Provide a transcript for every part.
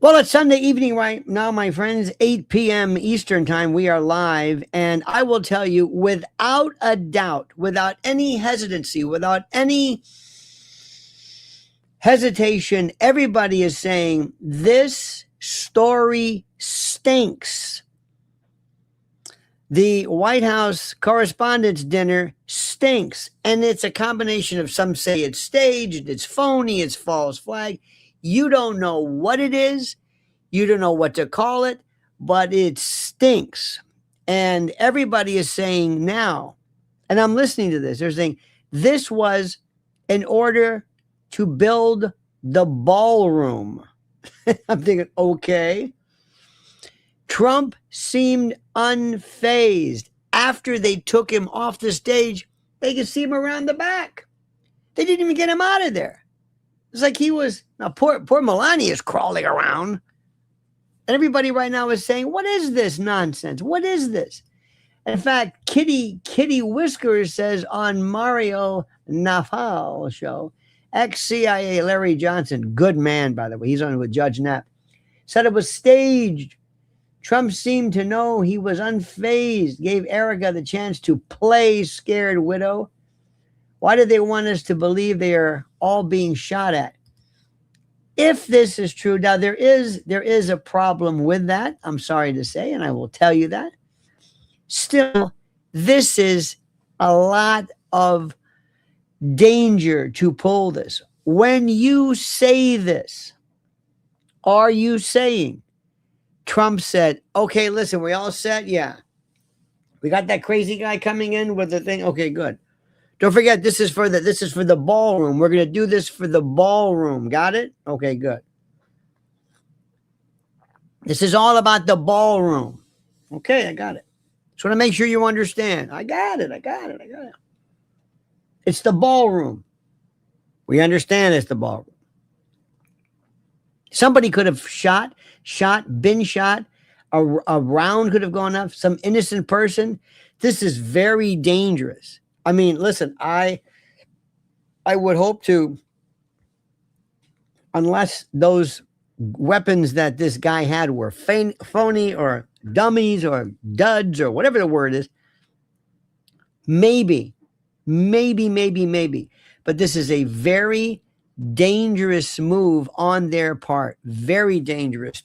Well, it's Sunday evening right now, my friends, 8 p.m. Eastern time. We are live. And I will tell you, without a doubt, without any hesitancy, without any hesitation, everybody is saying this story stinks. The White House Correspondents Dinner stinks. And it's a combination of some say it's staged, it's phony, it's false flag. You don't know what it is. You don't know what to call it, but it stinks. And everybody is saying now, and I'm listening to this, they're saying this was in order to build the ballroom. I'm thinking, okay. Trump seemed unfazed. After they took him off the stage, they could see him around the back. They didn't even get him out of there. It's like he was, now poor Melania is crawling around. And everybody right now is saying, what is this nonsense? What is this? In fact, Kitty Whiskers says on Mario Nawfal's show, ex-CIA Larry Johnson, good man, by the way, he's on with Judge Knapp, said it was staged. Trump seemed to know he was unfazed, gave Erica the chance to play scared widow. Why do they want us to believe they are all being shot at? If this is true, now there is a problem with that, I'm sorry to say, and I will tell you that. Still, this is a lot of danger to pull this. When you say this, are you saying, Trump said, okay, listen, we all set? Yeah. We got that crazy guy coming in with the thing? Okay, good. Don't forget, this is for the ballroom. We're going to do this for the ballroom. Got it? Okay, good. This is all about the ballroom. Okay, I got it. Just want to make sure you understand. I got it. It's the ballroom. We understand it's the ballroom. Somebody could have been shot. A round could have gone up. Some innocent person. This is very dangerous. I mean, listen, I would hope to, unless those weapons that this guy had were phony or dummies or duds or whatever the word is, maybe. But this is a very dangerous move on their part. Very dangerous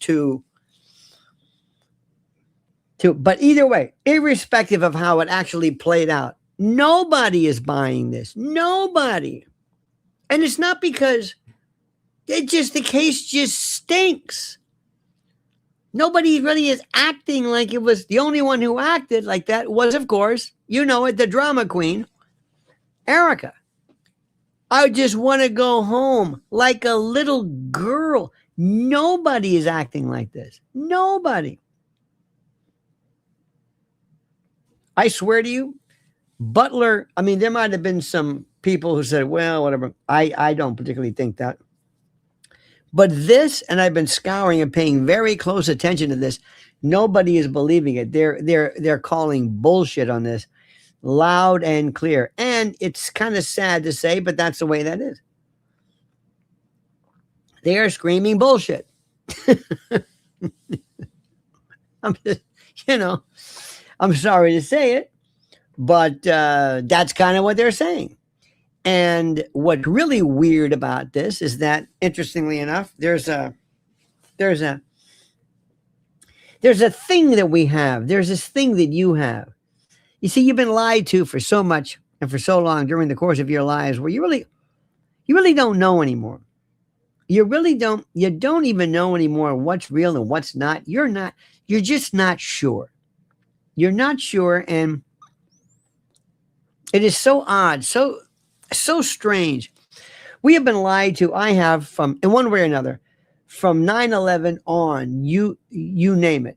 but either way, irrespective of how it actually played out, nobody is buying this. Nobody. And it's not because the case just stinks. Nobody really is acting like it was. The only one who acted like that was, of course, you know it, the drama queen, Erica. I just want to go home like a little girl. Nobody is acting like this. Nobody. I swear to you, Butler, I mean, there might have been some people who said, well, whatever. I don't particularly think that. But this, and I've been scouring and paying very close attention to this, nobody is believing it. They're calling bullshit on this loud and clear. And it's kind of sad to say, but that's the way that is. They are screaming bullshit. I'm just, I'm sorry to say it. But that's kind of what they're saying. And what's really weird about this is that, interestingly enough, there's a thing that we have. There's this thing that you have. You see, you've been lied to for so much and for so long during the course of your lives where you really don't know anymore. You don't even know anymore what's real and what's not. You're just not sure. You're not sure, and it is so odd, so strange. We have been lied to. I have, from in one way or another, from 9/11 on, you name it,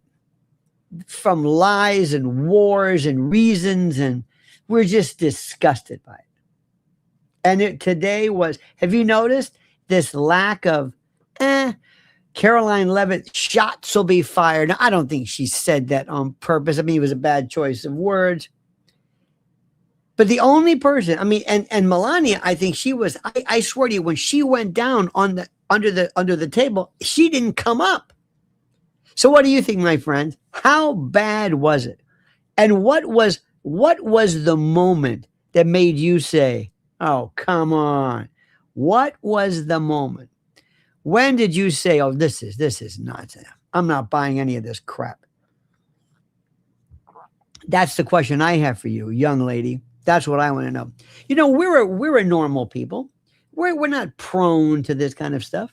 from lies and wars and reasons, and we're just disgusted by it. And today was, have you noticed this lack of, Caroline Levitt, shots will be fired. Now, I don't think she said that on purpose. I mean, it was a bad choice of words. But the only person, I mean, and Melania, I think she was, I swear to you, when she went down on under the table. She didn't come up. So what do you think, my friends? How bad was it? And what was the moment that made you say, "Oh, come on"? What was the moment? When did you say, "Oh, this is nuts. I'm not buying any of this crap"? That's the question I have for you, young lady. That's what I want to know. You know, we're a normal people. We're not prone to this kind of stuff.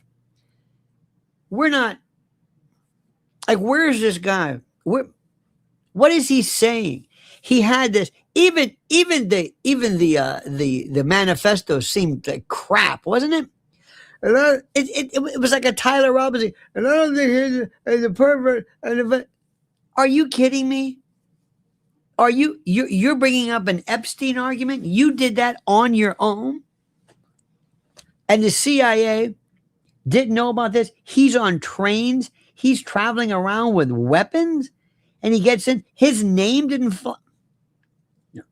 We're not like, where's this guy? What is he saying? He had this. Even the manifesto seemed like crap, wasn't it? It was like a Tyler Robinson. And I don't think he's a pervert. Are you kidding me? Are you're bringing up an Epstein argument? You did that on your own? And the CIA didn't know about this? He's on trains. He's traveling around with weapons. And he gets in. His name didn't fall. No.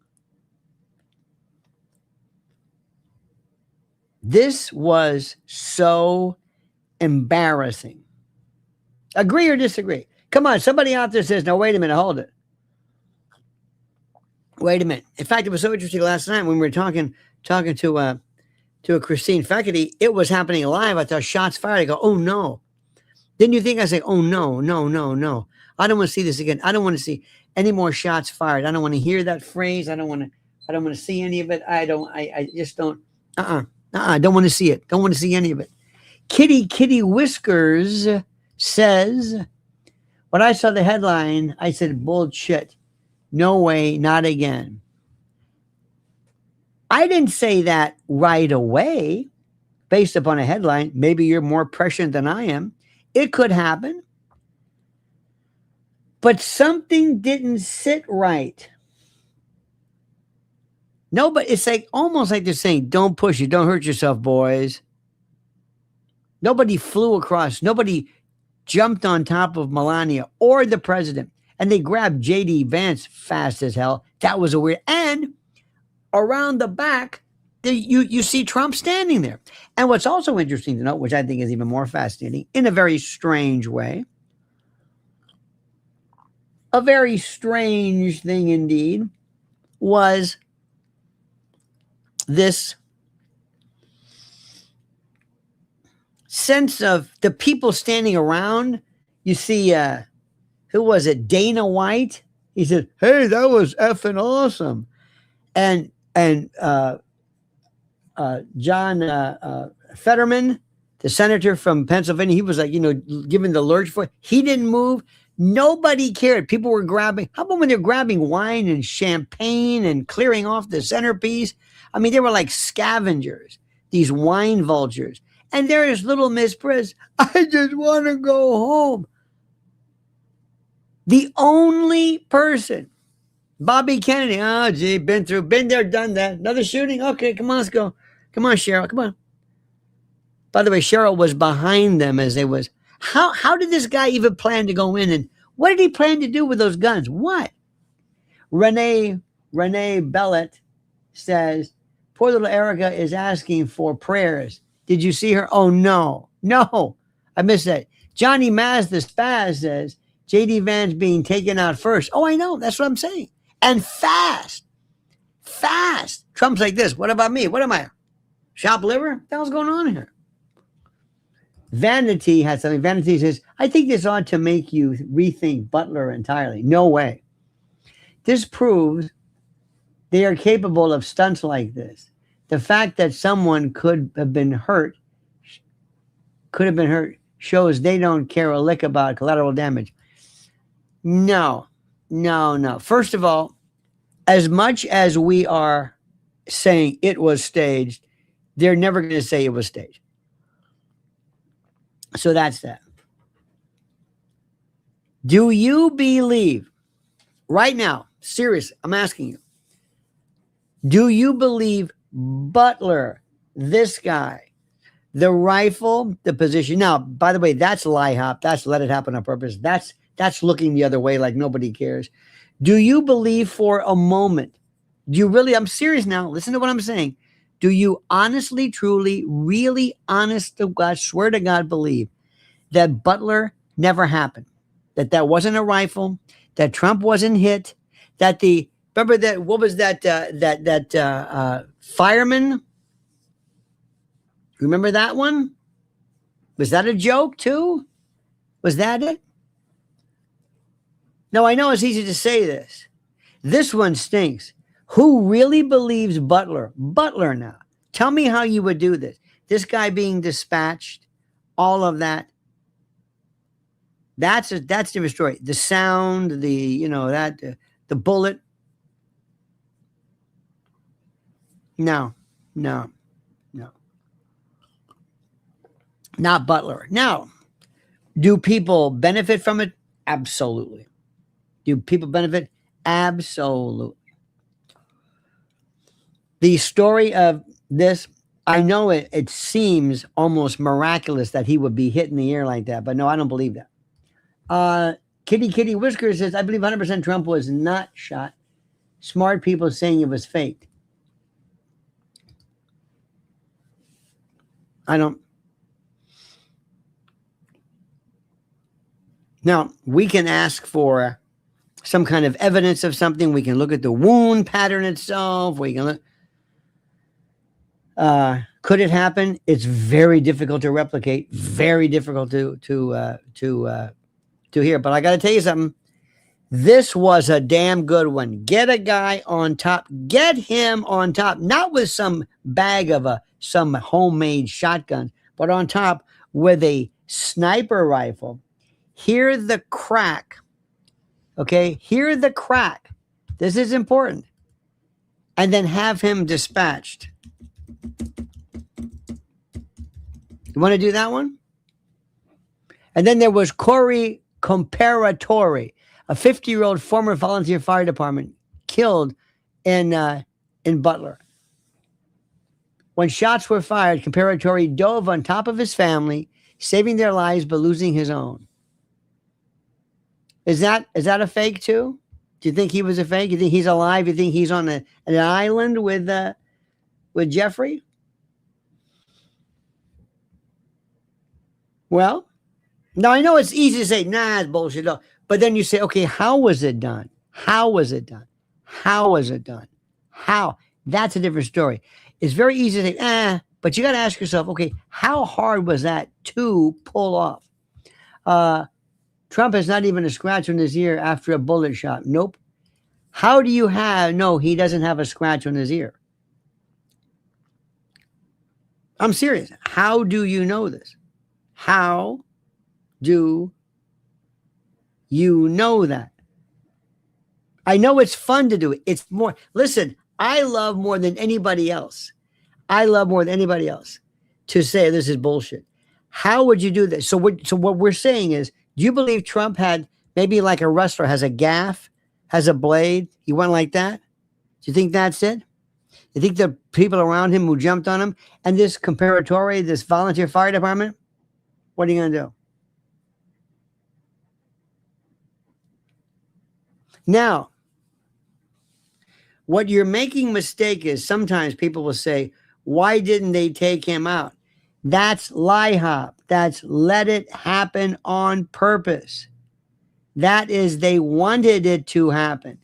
This was so embarrassing. Agree or disagree? Come on, somebody out there says, "No, wait a minute, hold it. Wait a minute." In fact, it was so interesting last night when we were talking to a Christine faculty. It was happening live. I thought shots fired. I go, "Oh no." Didn't you think? I say, "Oh no, no, no, no. I don't want to see this again. I don't want to see any more shots fired. I don't want to hear that phrase. I don't want to see any of it. I just don't. Don't want to see it. Don't want to see any of it." Kitty Whiskers says, when I saw the headline, I said, "Bullshit. No way, not again." I didn't say that right away based upon a headline. Maybe you're more prescient than I am. It could happen. But something didn't sit right. No, but it's like almost like they're saying, "Don't push it. Don't hurt yourself, boys." Nobody flew across. Nobody jumped on top of Melania or the president. And they grabbed J.D. Vance fast as hell. That was a weird. And around the back, you see Trump standing there. And what's also interesting to note, which I think is even more fascinating, in a very strange way, a very strange thing indeed, was this sense of the people standing around. You see, who was it? Dana White. He said, "Hey, that was effing awesome." And John Fetterman, the senator from Pennsylvania, he was like, giving the lurch for it. He didn't move. Nobody cared. People were grabbing. How about when they're grabbing wine and champagne and clearing off the centerpiece? I mean, they were like scavengers, these wine vultures. And there is little Miss Priss. "I just want to go home." The only person, Bobby Kennedy. "Oh, gee, been there, done that. Another shooting? Okay, come on, let's go. Come on, Cheryl, come on." By the way, Cheryl was behind them as they was. How did this guy even plan to go in? And what did he plan to do with those guns? What? Renee Bellet says, "Poor little Erica is asking for prayers. Did you see her?" Oh, no. I missed that. Johnny Maz, the spaz, says, "J.D. Vance being taken out first." Oh, I know. That's what I'm saying. And fast. Trump's like this. What about me? What am I? Shop liver? What the hell's going on here? Vanity has something. Vanity says, "I think this ought to make you rethink Butler entirely." No way. This proves they are capable of stunts like this. The fact that someone could have been hurt shows they don't care a lick about collateral damage. No. First of all, as much as we are saying it was staged, they're never going to say it was staged. So that's that. Do you believe, right now, seriously, I'm asking you, do you believe Butler, this guy, the rifle, the position? Now, by the way, that's LIHOP. That's let it happen on purpose. That's looking the other way like nobody cares. Do you believe for a moment, do you really, I'm serious now, listen to what I'm saying. Do you honestly, truly, really honest to God, swear to God, believe that Butler never happened? That wasn't a rifle, that Trump wasn't hit, that remember that, what was that fireman? Remember that one? Was that a joke too? Was that it? No, I know it's easy to say this. This one stinks. Who really believes Butler? Butler now. Tell me how you would do this. This guy being dispatched, all of that. That's a different story. The sound, the bullet. No, no, no. Not Butler. Now, do people benefit from it? Absolutely. Do people benefit? Absolutely. The story of this, I know it seems almost miraculous that he would be hit in the air like that, but no, I don't believe that. Kitty Whiskers says, I believe 100% Trump was not shot. Smart people saying it was faked. I don't. Now, we can ask for some kind of evidence of something. We can look at the wound pattern itself. We can look. Could it happen? It's very difficult to replicate. Very difficult to hear. But I got to tell you something. This was a damn good one. Get a guy on top. Get him on top. Not with some bag of some homemade shotgun, but on top with a sniper rifle. Hear the crack. Okay? Hear the crack. This is important. And then have him dispatched. You want to do that one? And then there was Corey Comparatori, a 50-year-old former volunteer fire department killed in Butler. When shots were fired, Comparatori dove on top of his family, saving their lives but losing his own. Is that a fake too? Do you think he was a fake? You think he's alive? You think he's on an island with Jeffrey? Well, now I know it's easy to say, nah, it's bullshit. No. But then you say, okay, how was it done? How was it done? How was it done? How? That's a different story. It's very easy to say, but you got to ask yourself, okay, how hard was that to pull off? Trump has not even a scratch on his ear after a bullet shot. Nope. How do you have, no, he doesn't have a scratch on his ear. I'm serious. How do you know this? How do you know that? I know it's fun to do it. It's more, listen, I love more than anybody else. I love more than anybody else to say this is bullshit. How would you do this? So what we're saying is, do you believe Trump had maybe like a wrestler has a gaff, has a blade? He went like that? Do you think that's it? You think the people around him who jumped on him and this Comparatori, this volunteer fire department, what are you going to do? Now, what you're making mistake is sometimes people will say, why didn't they take him out? That's LIHOP. That's let it happen on purpose. That is, they wanted it to happen.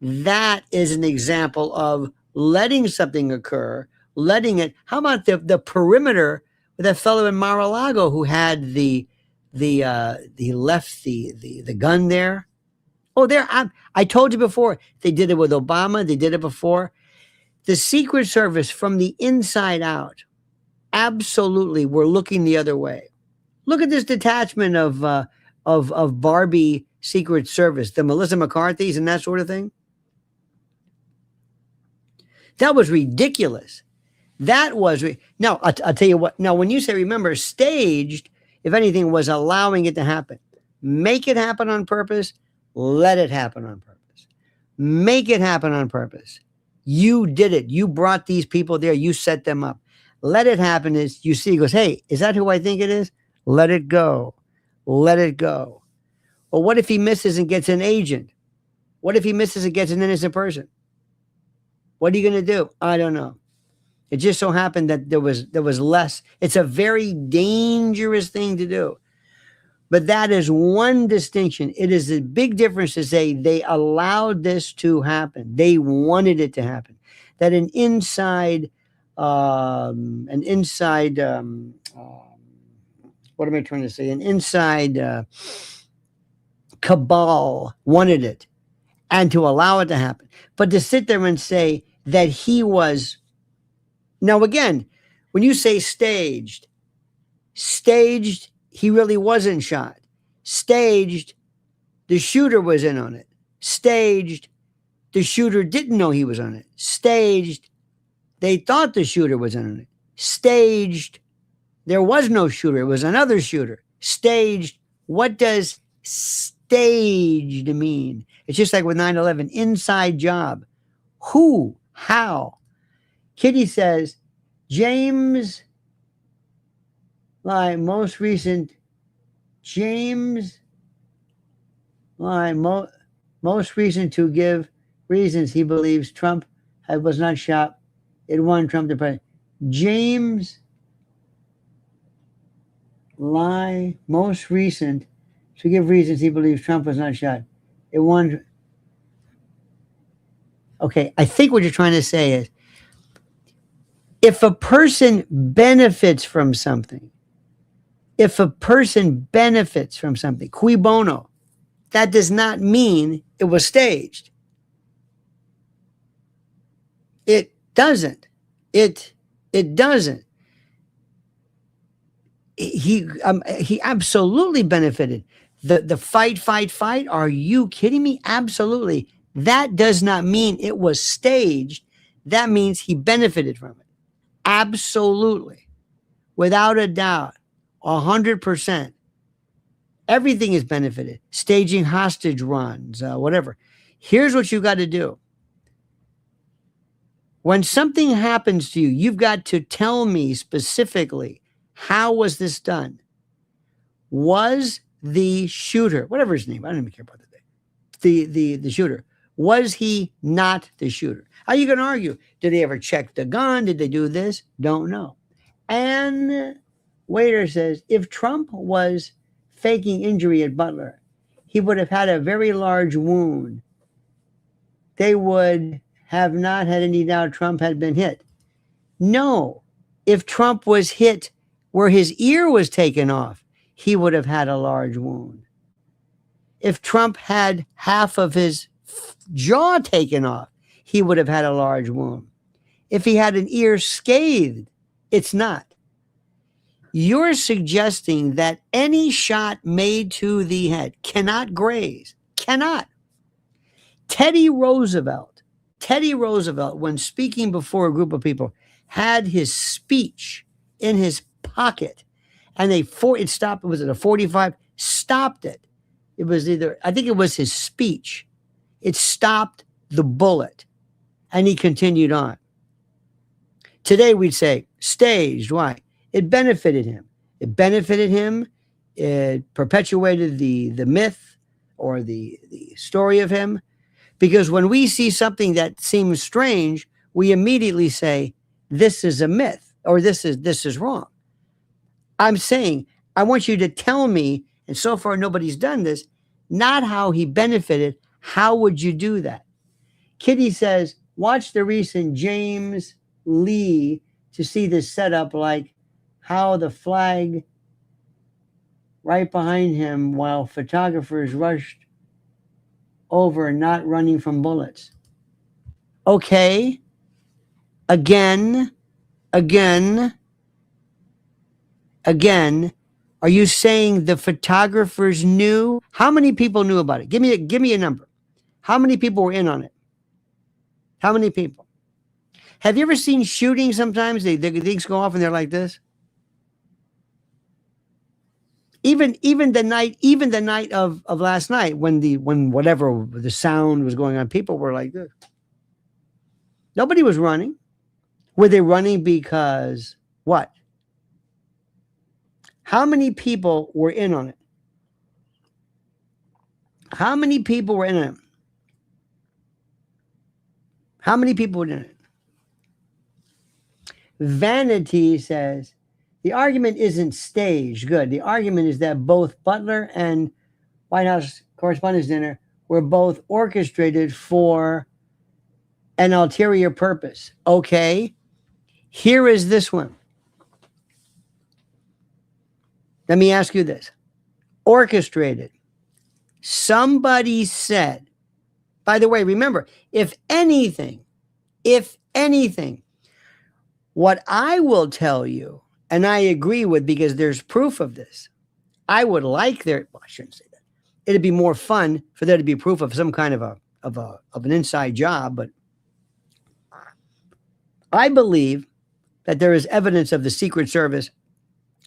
That is an example of letting something occur, letting it. How about the perimeter with that fellow in Mar-a-Lago who had the gun there? Oh, there. I told you before. They did it with Obama. They did it before. The Secret Service from the inside out, absolutely, were looking the other way. Look at this detachment of Barbie Secret Service, the Melissa McCarthy's and that sort of thing. That was ridiculous. That was now. I'll tell you what. Now, when you say, remember, staged, if anything, was allowing it to happen. Make it happen on purpose. Let it happen on purpose. Make it happen on purpose. You did it. You brought these people there. You set them up. Let it happen is you see, he goes, hey, is that who I think it is? Let it go. Let it go. Well, what if he misses and gets an agent? What if he misses and gets an innocent person? What are you going to do? I don't know. It just so happened that there was less. It's a very dangerous thing to do. But that is one distinction. It is a big difference to say they allowed this to happen. They wanted it to happen. That an inside, what am I trying to say? An inside cabal wanted it, and to allow it to happen. But to sit there and say that he was, now again, when you say staged, he really wasn't shot. Staged, the shooter was in on it. Staged, the shooter didn't know he was on it. Staged, they thought the shooter was in on it. Staged, there was no shooter. It was another shooter. Staged, what does staged mean? It's just like with 9/11, inside job. Who? How? Kitty says, James, like most recent, most recent to give reasons he believes Trump was not shot. It won Trump the president. James lie most recent to give reasons he believes Trump was not shot. It won. Okay, I think what you're trying to say is if a person benefits from something, cui bono, that does not mean it was staged. It doesn't. It doesn't. He absolutely benefited. The fight. Are you kidding me? Absolutely. That does not mean it was staged. That means he benefited from it. Absolutely. Without a doubt. 100%. Everything is benefited. Staging hostage runs, whatever. Here's what you got to do. When something happens to you, you've got to tell me specifically, how was this done? Was the shooter, whatever his name, I don't even care about the shooter, was he not the shooter? How are you going to argue? Did they ever check the gun? Did they do this? Don't know. And Waiter says, if Trump was faking injury at Butler, he would have had a very large wound. They would have not had any doubt Trump had been hit. No, if Trump was hit where his ear was taken off, he would have had a large wound. If Trump had half of his jaw taken off, he would have had a large wound. If he had an ear scathed, it's not. You're suggesting that any shot made to the head cannot graze. Cannot. Teddy Roosevelt, when speaking before a group of people, had his speech in his pocket, and it stopped. Was it a 45? Stopped it. It was I think it was his speech. It stopped the bullet, and he continued on. Today we'd say staged. Why? It benefited him. It perpetuated the myth or the story of him. Because when we see something that seems strange, we immediately say, this is a myth, or this is wrong. I'm saying, I want you to tell me, and so far nobody's done this, not how he benefited. How would you do that? Kitty says, watch the recent James Lee to see this setup, like how the flag right behind him while photographers rushed over, not running from bullets. Okay. Again, are you saying the photographers knew? How many people knew about it? Give me a number. How many people were in on it? How many people? Have you ever seen shooting sometimes? The things go off and they're like this. Even the night of last night when whatever the sound was going on, people were like this. Nobody was running. Were they running because what? How many people were in on it? How many people were in on it? How many people were in it? Vanity says, the argument isn't staged. Good. The argument is that both Butler and White House Correspondents Dinner were both orchestrated for an ulterior purpose. Okay. Here is this one. Let me ask you this. Orchestrated. Somebody said, by the way, remember, if anything, what I will tell you, and I agree with because there's proof of this, I would like there, well, I shouldn't say that. It'd be more fun for there to be proof of some kind of an inside job, but I believe that there is evidence of the Secret Service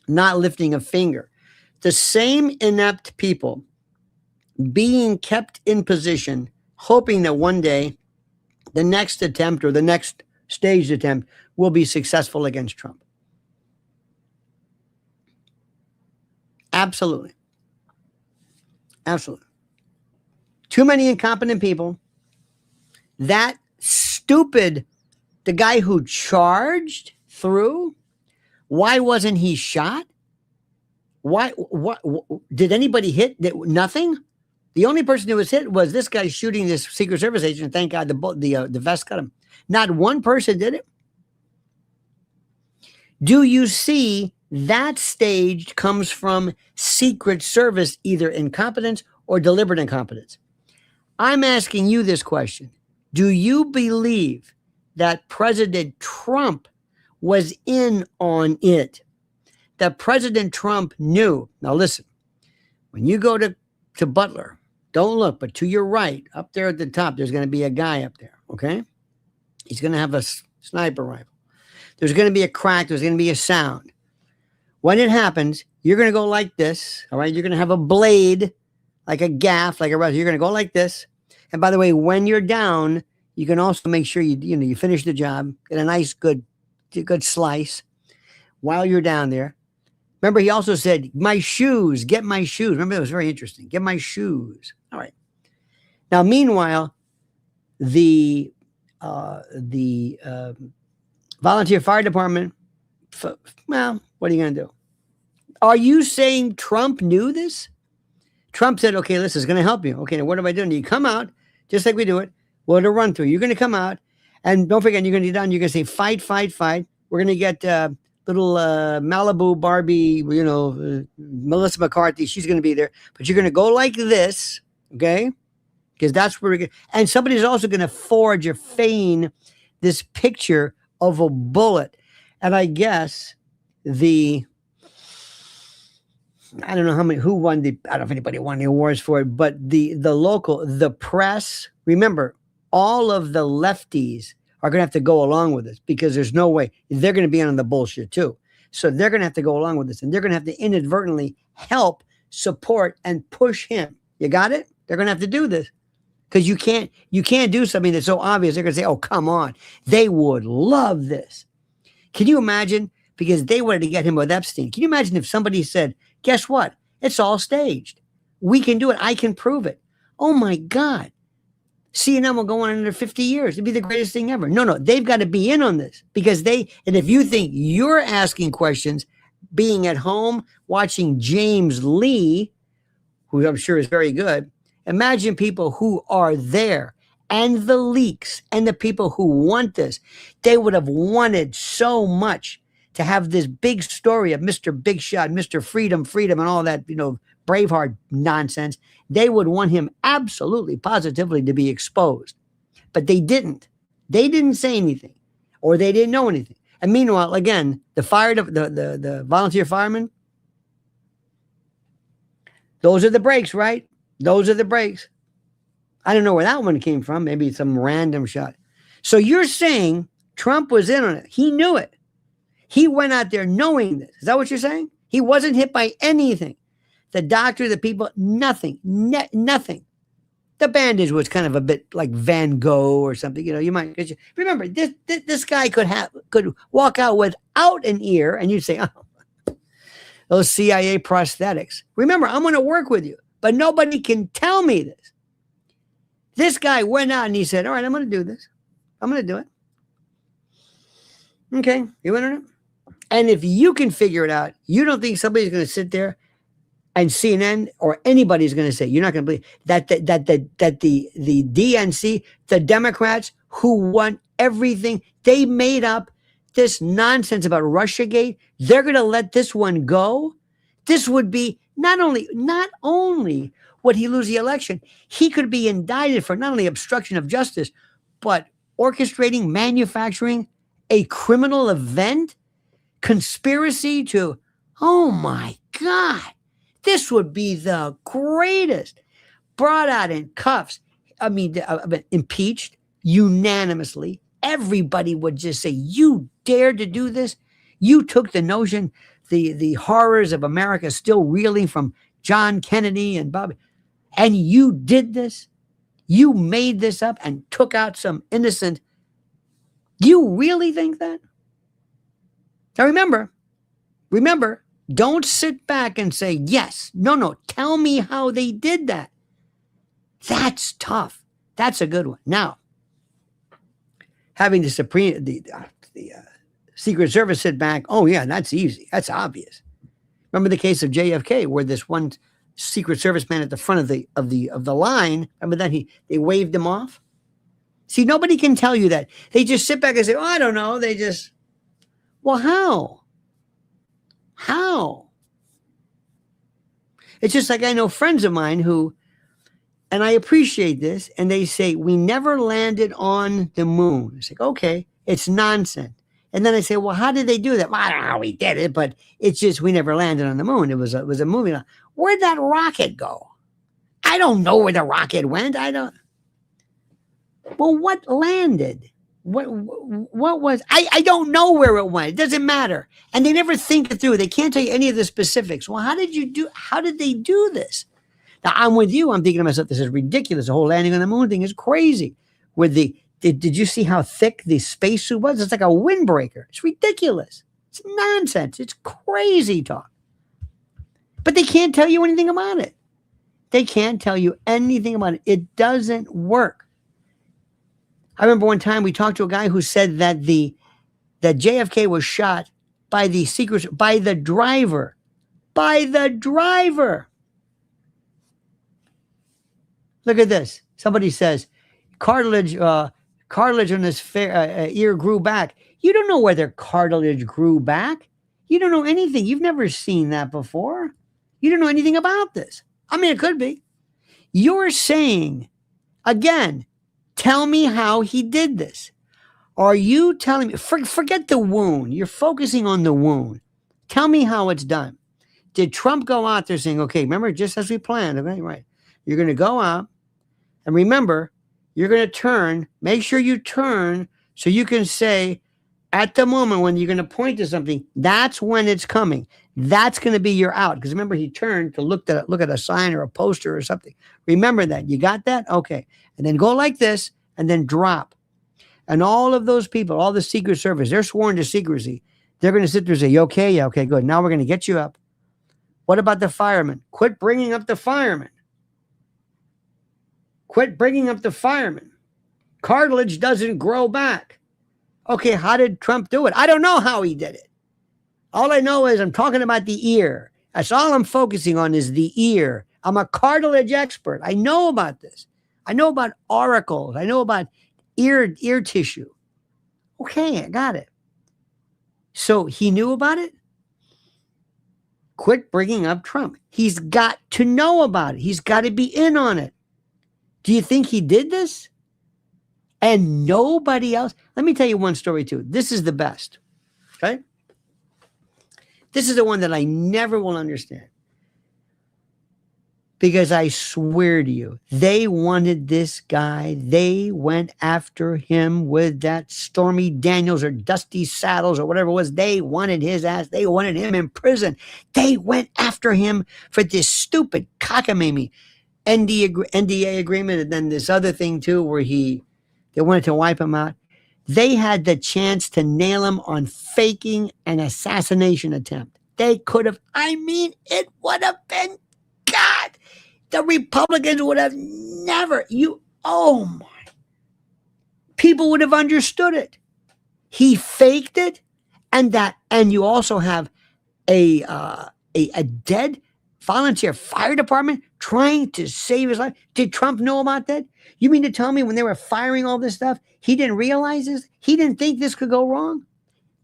not lifting a finger. The same inept people being kept in position, hoping that one day the next attempt or the next staged attempt will be successful against Trump. Absolutely. Absolutely. Too many incompetent people. That stupid, the guy who charged through, why wasn't he shot? Why? What? Did anybody hit? Nothing. The only person who was hit was this guy shooting this Secret Service agent. Thank God the vest got him. Not one person did it. Do you see that staged comes from Secret Service, either incompetence or deliberate incompetence? I'm asking you this question. Do you believe that President Trump was in on it? That President Trump knew. Now listen, when you go to Butler, don't look, but to your right, up there at the top, there's going to be a guy up there, okay? He's going to have a sniper rifle. There's going to be a crack. There's going to be a sound. When it happens, you're going to go like this, all right? You're going to have a blade, like a gaff, like a rifle. You're going to go like this. And by the way, when you're down, you can also make sure you finish the job, get a nice, good slice while you're down there. Remember, he also said, my shoes, get my shoes. Remember, that was very interesting. Get my shoes. All right. Now, meanwhile, the volunteer fire department, well, what are you going to do? Are you saying Trump knew this? Trump said, okay, this is going to help you. Okay, now what am I doing? You come out, just like we do it. We'll do a run through. You're going to come out, and don't forget, you're going to get down. You're going to say, fight, fight, fight. We're going to get little Malibu Barbie, Melissa McCarthy. She's going to be there. But you're going to go like this, okay? Because that's where we're going to. And somebody's also going to forge or feign this picture of a bullet. And I guess I don't know who won I don't know if anybody won the awards for it, but the press, remember, all of the lefties are going to have to go along with this because there's no way they're going to be on the bullshit too. So they're going to have to go along with this, and they're going to have to inadvertently help, support, and push him. You got it? They're going to have to do this because you can't do something that's so obvious. They're going to say, oh, come on. They would love this. Can you imagine? Because they wanted to get him with Epstein. Can you imagine if somebody said, guess what? It's all staged. We can do it. I can prove it. Oh my God. CNN will go on under 50 years. It'd be the greatest thing ever. No, they've got to be in on this because and if you think you're asking questions, being at home, watching James Lee, who I'm sure is very good, imagine people who are there and the leaks and the people who want this. They would have wanted so much to have this big story of Mr. Big Shot, Mr. Freedom, and all that, Braveheart nonsense. They would want him absolutely, positively to be exposed. But they didn't. They didn't say anything, or they didn't know anything. And meanwhile, again, the volunteer firemen, those are the breaks, right? Those are the breaks. I don't know where that one came from. Maybe some random shot. So you're saying Trump was in on it. He knew it. He went out there knowing this. Is that what you're saying? He wasn't hit by anything. The doctor, the people, nothing. Nothing. The bandage was kind of a bit like Van Gogh or something. You might remember this guy could walk out without an ear, and you'd say, "Oh, those CIA prosthetics." Remember, I'm going to work with you, but nobody can tell me this. This guy went out and he said, "All right, I'm going to do this. I'm going to do it." Okay, you want to know? And if you can figure it out, you don't think somebody's going to sit there and CNN or anybody's going to say, you're not going to believe that the DNC, the Democrats who want everything, they made up this nonsense about Russiagate. They're going to let this one go. This would be not only would he lose the election, he could be indicted for not only obstruction of justice, but orchestrating, manufacturing a criminal event, conspiracy to, oh my God, this would be the greatest. Brought out in cuffs. I mean, impeached unanimously. Everybody would just say, you dared to do this? You took the notion, the horrors of America still reeling from John Kennedy and Bobby, and you did this? You made this up and took out some innocent. You really think that? Now remember, don't sit back and say, yes, no, tell me how they did that. That's tough. That's a good one. Now, having the Secret Service sit back, oh yeah, that's easy. That's obvious. Remember the case of JFK, where this one Secret Service man at the front of the line, remember that they waved him off? See, nobody can tell you that. They just sit back and say, oh, I don't know. They just, well, how? How? It's just like I know friends of mine who, and I appreciate this, and they say, we never landed on the moon. It's like, okay, it's nonsense. And then I say, well, how did they do that? Well, I don't know how we did it, but it's just we never landed on the moon. It was a movie. Where'd that rocket go? I don't know where the rocket went. I don't. Well, what landed? What was, I don't know where it went. It doesn't matter. And they never think it through. They can't tell you any of the specifics. Well, how did they do this? Now, I'm with you. I'm thinking to myself, this is ridiculous. The whole landing on the moon thing is crazy. Did you see how thick the spacesuit was? It's like a windbreaker. It's ridiculous. It's nonsense. It's crazy talk. But they can't tell you anything about it. They can't tell you anything about it. It doesn't work. I remember one time we talked to a guy who said that that JFK was shot by the driver. By the driver. Look at this. Somebody says, cartilage on his ear grew back. You don't know whether cartilage grew back. You don't know anything. You've never seen that before. You don't know anything about this. I mean, it could be. You're saying, again, tell me how he did this. Are you telling me, forget the wound. You're focusing on the wound. Tell me how it's done. Did Trump go out there saying, okay, remember, just as we planned, okay, right? You're going to go out, and remember, you're going to turn, make sure you turn so you can say, at the moment when you're going to point to something, that's when it's coming. That's going to be your out. Because remember, he turned to look at a sign or a poster or something. Remember that. You got that? Okay. And then go like this and then drop. And all of those people, all the Secret Service, they're sworn to secrecy. They're going to sit there and say, you okay? Yeah, okay, good. Now we're going to get you up. What about the firemen? Quit bringing up the firemen. Quit bringing up the firemen. Cartilage doesn't grow back. Okay, how did Trump do it? I don't know how he did it. All I know is I'm talking about the ear. That's all I'm focusing on is the ear. I'm a cartilage expert. I know about this. I know about auricles. I know about ear tissue. Okay, I got it. So he knew about it? Quit bringing up Trump. He's got to know about it. He's got to be in on it. Do you think he did this? And nobody else? Let me tell you one story too. This is the best. Okay? This is the one that I never will understand. Because I swear to you, they wanted this guy. They went after him with that Stormy Daniels or Dusty Saddles or whatever it was. They wanted his ass. They wanted him in prison. They went after him for this stupid cockamamie NDA agreement, and then this other thing too where they wanted to wipe him out. They had the chance to nail him on faking an assassination attempt. They could have, it would have been, God, the Republicans would have never, people would have understood it. He faked it, and you also have a dead volunteer fire department trying to save his life. Did Trump know about that? You mean to tell me when they were firing all this stuff, he didn't realize this? He didn't think this could go wrong?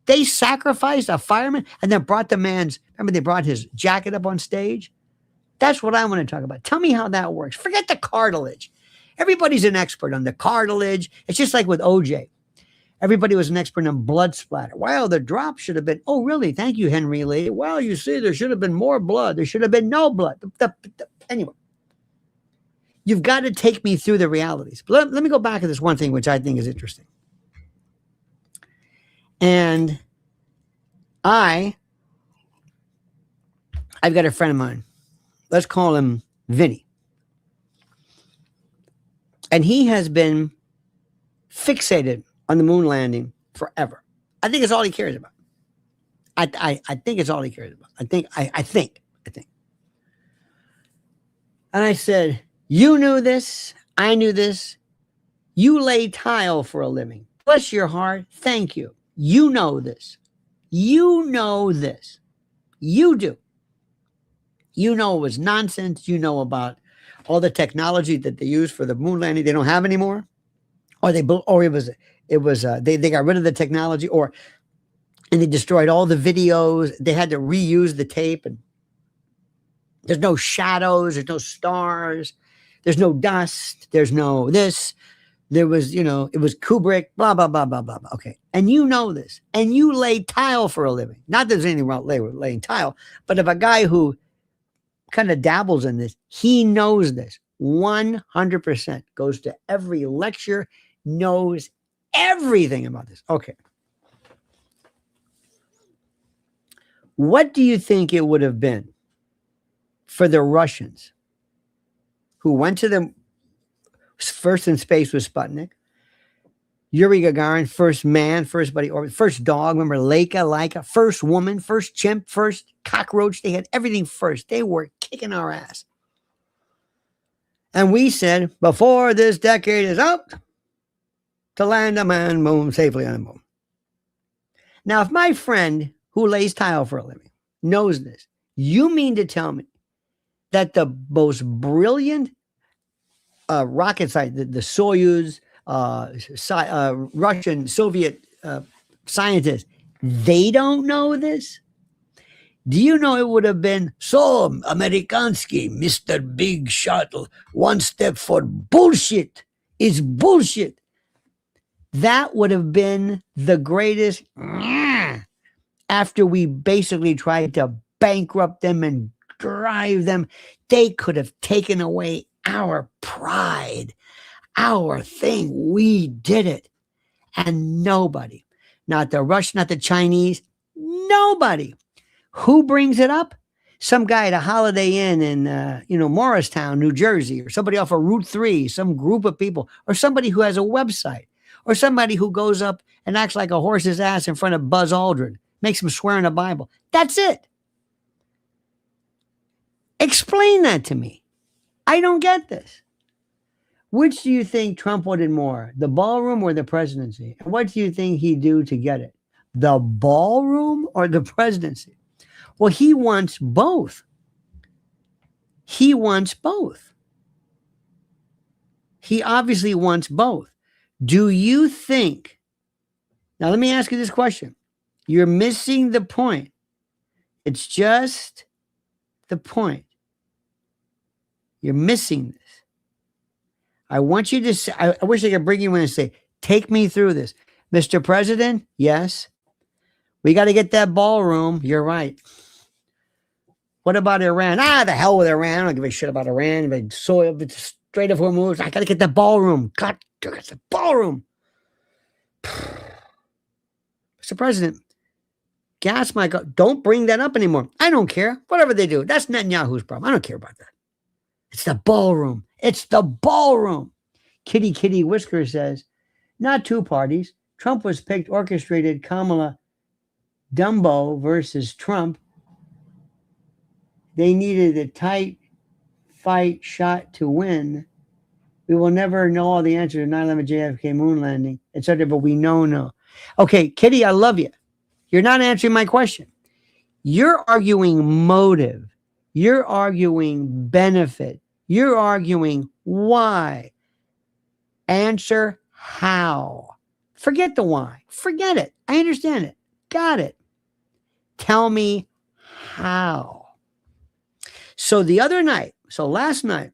They sacrificed a fireman and then brought remember they brought his jacket up on stage? That's what I want to talk about. Tell me how that works. Forget the cartilage. Everybody's an expert on the cartilage. It's just like with OJ. Everybody was an expert on blood splatter. Well, the drop should have been, oh, really? Thank you, Henry Lee. Well, you see, there should have been more blood. There should have been no blood. Anyway, you've got to take me through the realities. Let me go back to this one thing, which I think is interesting. And I've got a friend of mine. Let's call him Vinny. And he has been fixated on the moon landing forever. I think it's all he cares about. I think it's all he cares about. I think. And I said, you knew this. I knew this. You lay tile for a living. Bless your heart. Thank you. You know this. You know this. You do. You know it was nonsense. You know about all the technology that they use for the moon landing they don't have anymore. Or they got rid of the technology, and they destroyed all the videos. They had to reuse the tape, and there's no shadows, there's no stars, there's no dust, there's no this. There was, it was Kubrick, blah, blah, blah, blah, blah, blah. Okay. And you know this. And you lay tile for a living. Not that there's anything wrong with laying tile, but if a guy who kind of dabbles in this, he knows this. 100% goes to every lecture, knows everything about this. Okay. What do you think it would have been for the Russians who went to the first in space with Sputnik, Yuri Gagarin, first man, first buddy orbit, first dog, remember Laika, first woman, first chimp, first cockroach. They had everything first. They were kicking our ass. And we said, before this decade is out, to land a man moon safely on the moon. Now, if my friend who lays tile for a living knows this, you mean to tell me that the most brilliant rocket site, the Soyuz, Russian, Soviet scientists, they don't know this? Do you know it would have been, so, Amerikansky, Mr. Big Shuttle, one step for bullshit is bullshit. That would have been the greatest after we basically tried to bankrupt them and drive them. They could have taken away our pride, our thing. We did it. And nobody, not the Russian, not the Chinese, nobody. Who brings it up? Some guy at a Holiday Inn in, Morristown, New Jersey, or somebody off of Route 3, some group of people, or somebody who has a website, or somebody who goes up and acts like a horse's ass in front of Buzz Aldrin, makes him swear in the Bible. That's it. Explain that to me. I don't get this. Which do you think Trump wanted more, the ballroom or the presidency? And what do you think he'd do to get it? The ballroom or the presidency? Well, he wants both. He wants both. He obviously wants both. Do you think, now let me ask you this question. You're missing the point. It's just the point. You're missing this. I want you to say, I wish I could bring you in and say, take me through this. Mr. President, yes. We got to get that ballroom. You're right. What about Iran? The hell with Iran. I don't give a shit about Iran. But soil, Strait of Hormuz. I got to get that ballroom. God, get the ballroom. Mr. President, gas might go. Don't bring that up anymore. I don't care. Whatever they do. That's Netanyahu's problem. I don't care about that. It's the ballroom. It's the ballroom. Kitty Whisker says, not two parties. Trump was picked, orchestrated Kamala Dumbo versus Trump. They needed a tight fight shot to win. We will never know all the answers to 9/11 JFK moon landing, etc. But we know. Okay, Kitty, I love you. You're not answering my question. You're arguing motive. You're arguing benefit. You're arguing why. Answer how. Forget the why. Forget it. I understand it. Got it. Tell me how. So the other night, so last night,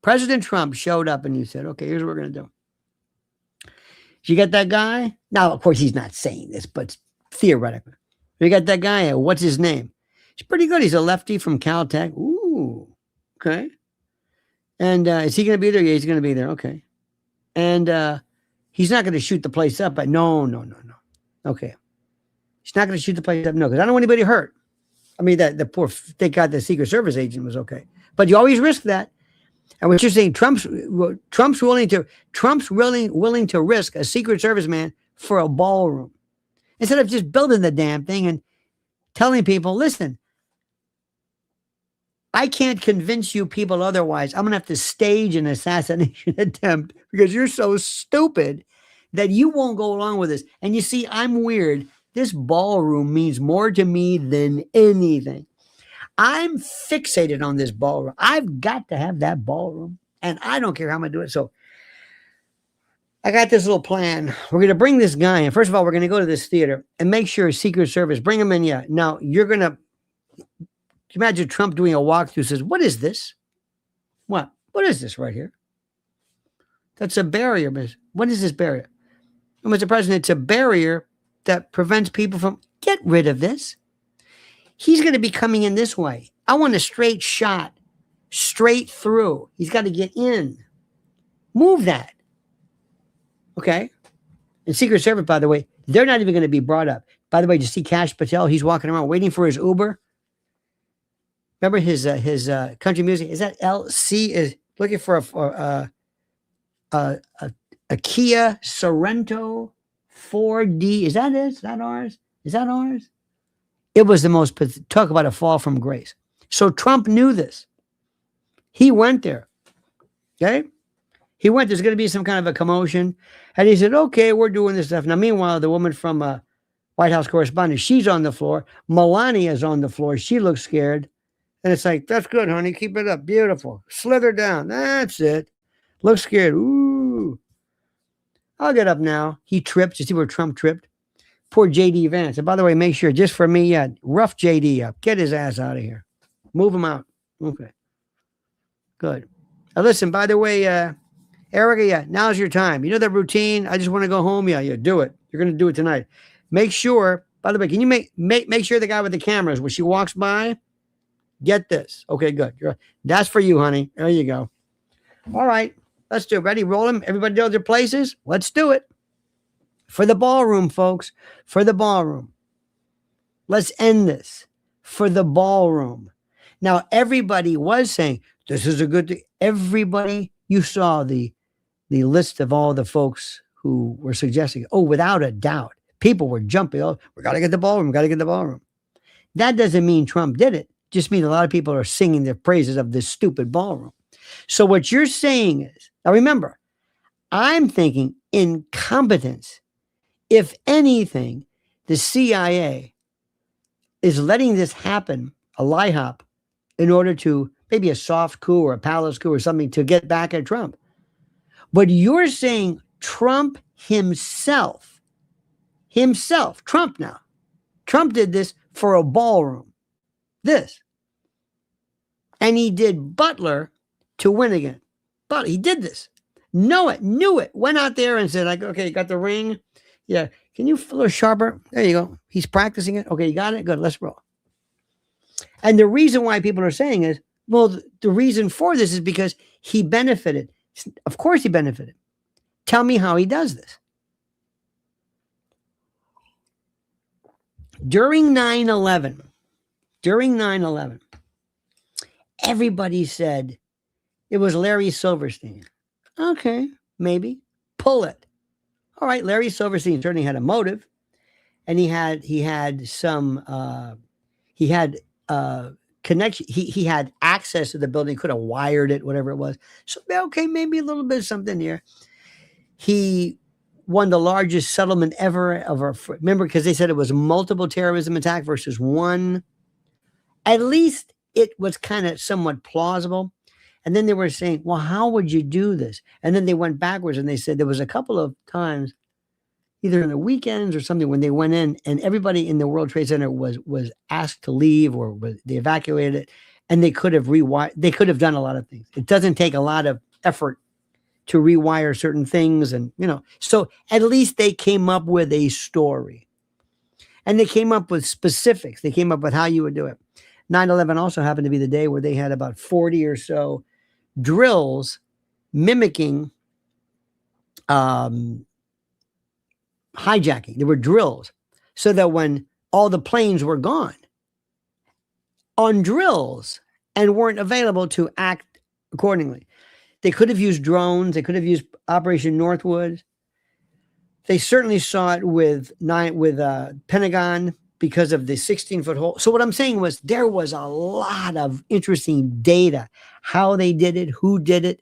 President Trump showed up and he said, okay, here's what we're going to do. Did you get that guy? Now, of course, he's not saying this, but theoretically. You got that guy. What's his name? He's pretty good. He's a lefty from Caltech. Ooh, okay. And is he going to be there? Yeah, he's going to be there. Okay. And he's not going to shoot the place up. But no. Okay. He's not going to shoot the place up. No, because I don't want anybody hurt. I mean, the poor, thank God the Secret Service agent was okay. But you always risk that. And what you're saying, Trump's willing to risk a Secret Service man for a ballroom instead of just building the damn thing and telling people, listen, I can't convince you people otherwise. I'm going to have to stage an assassination attempt because you're so stupid that you won't go along with this. And you see, I'm weird. This ballroom means more to me than anything. I'm fixated on this ballroom. I've got to have that ballroom, and I don't care how I'm going to do it. So I got this little plan. We're going to bring this guy in. First of all, we're going to go to this theater and make sure Secret Service, bring him in. Yeah. Now, you're going to imagine Trump doing a walkthrough, says, what is this? What is this right here? That's a barrier. What is this barrier? And Mr. President, it's a barrier that prevents people from, get rid of this. He's going to be coming in this way. I want a straight shot, straight through. He's got to get in. Move that. Okay? And Secret Service, by the way, they're not even going to be brought up. By the way, did you see Kash Patel? He's walking around waiting for his Uber. Remember his country music? Is that LC is looking for a Kia Sorento 4D? Is that it? Is that ours? Is that ours? It was the most, talk about a fall from grace. So Trump knew this. He went there. Okay? He went, there's going to be some kind of a commotion. And he said, okay, we're doing this stuff. Now, meanwhile, the woman from White House Correspondents, she's on the floor. Melania's on the floor. She looks scared. And it's like, that's good, honey. Keep it up. Beautiful. Slither down. That's it. Looks scared. Ooh. I'll get up now. He tripped. You see where Trump tripped? Poor J.D. Vance. And by the way, make sure, just for me, rough J.D. up. Get his ass out of here. Move him out. Okay. Good. Now listen, by the way, Erica, now's your time. You know the routine? I just want to go home. Yeah, do it. You're going to do it tonight. Make sure, by the way, can you make sure the guy with the cameras, when she walks by, get this. Okay, good. That's for you, honey. There you go. All right. Let's do it. Ready? Roll them. Everybody knows their places. Let's do it. For the ballroom, folks. For the ballroom. Let's end this. For the ballroom. Now, everybody was saying, this is a good thing. Everybody, you saw the list of all the folks who were suggesting, oh, without a doubt, people were jumping. Oh, we got to get the ballroom. Got to get the ballroom. That doesn't mean Trump did it. Just means a lot of people are singing the praises of this stupid ballroom. So what you're saying is, now remember, I'm thinking incompetence. If anything, the CIA is letting this happen, a LIHOP, in order to maybe a soft coup or a palace coup or something to get back at Trump. But you're saying Trump himself, Trump now, Trump did this for a ballroom. This. And he did Butler to win again. But he did this. Knew it. Went out there and said, like, okay, you got the ring. Yeah. Can you a little sharper? There you go. He's practicing it. Okay, you got it? Good. Let's roll. And the reason why people are saying is, well, the reason for this is because he benefited. Of course he benefited. Tell me how he does this. During 9/11, everybody said it was Larry Silverstein. Okay, maybe. Pull it. All right, Larry Silverstein certainly had a motive, and he had some connection. He had access to the building, could have wired it, whatever it was. So okay, maybe a little bit of something here. He one of the largest settlement ever remember, because they said it was multiple terrorism attack versus one. At least it was kind of somewhat plausible. And then they were saying, well, how would you do this? And then they went backwards and they said there was a couple of times, either in the weekends or something, when they went in and everybody in the World Trade Center was asked to leave, or they evacuated it, and they could have they could have done a lot of things. It doesn't take a lot of effort to rewire certain things. And, so at least they came up with a story. And they came up with specifics. They came up with how you would do it. 9/11 also happened to be the day where they had about 40 or so drills mimicking hijacking. There were drills so that when all the planes were gone on drills and weren't available to act accordingly, they could have used drones. They could have used Operation Northwood. They certainly saw it with Pentagon because of the 16-foot hole. So what I'm saying was there was a lot of interesting data, how they did it, who did it,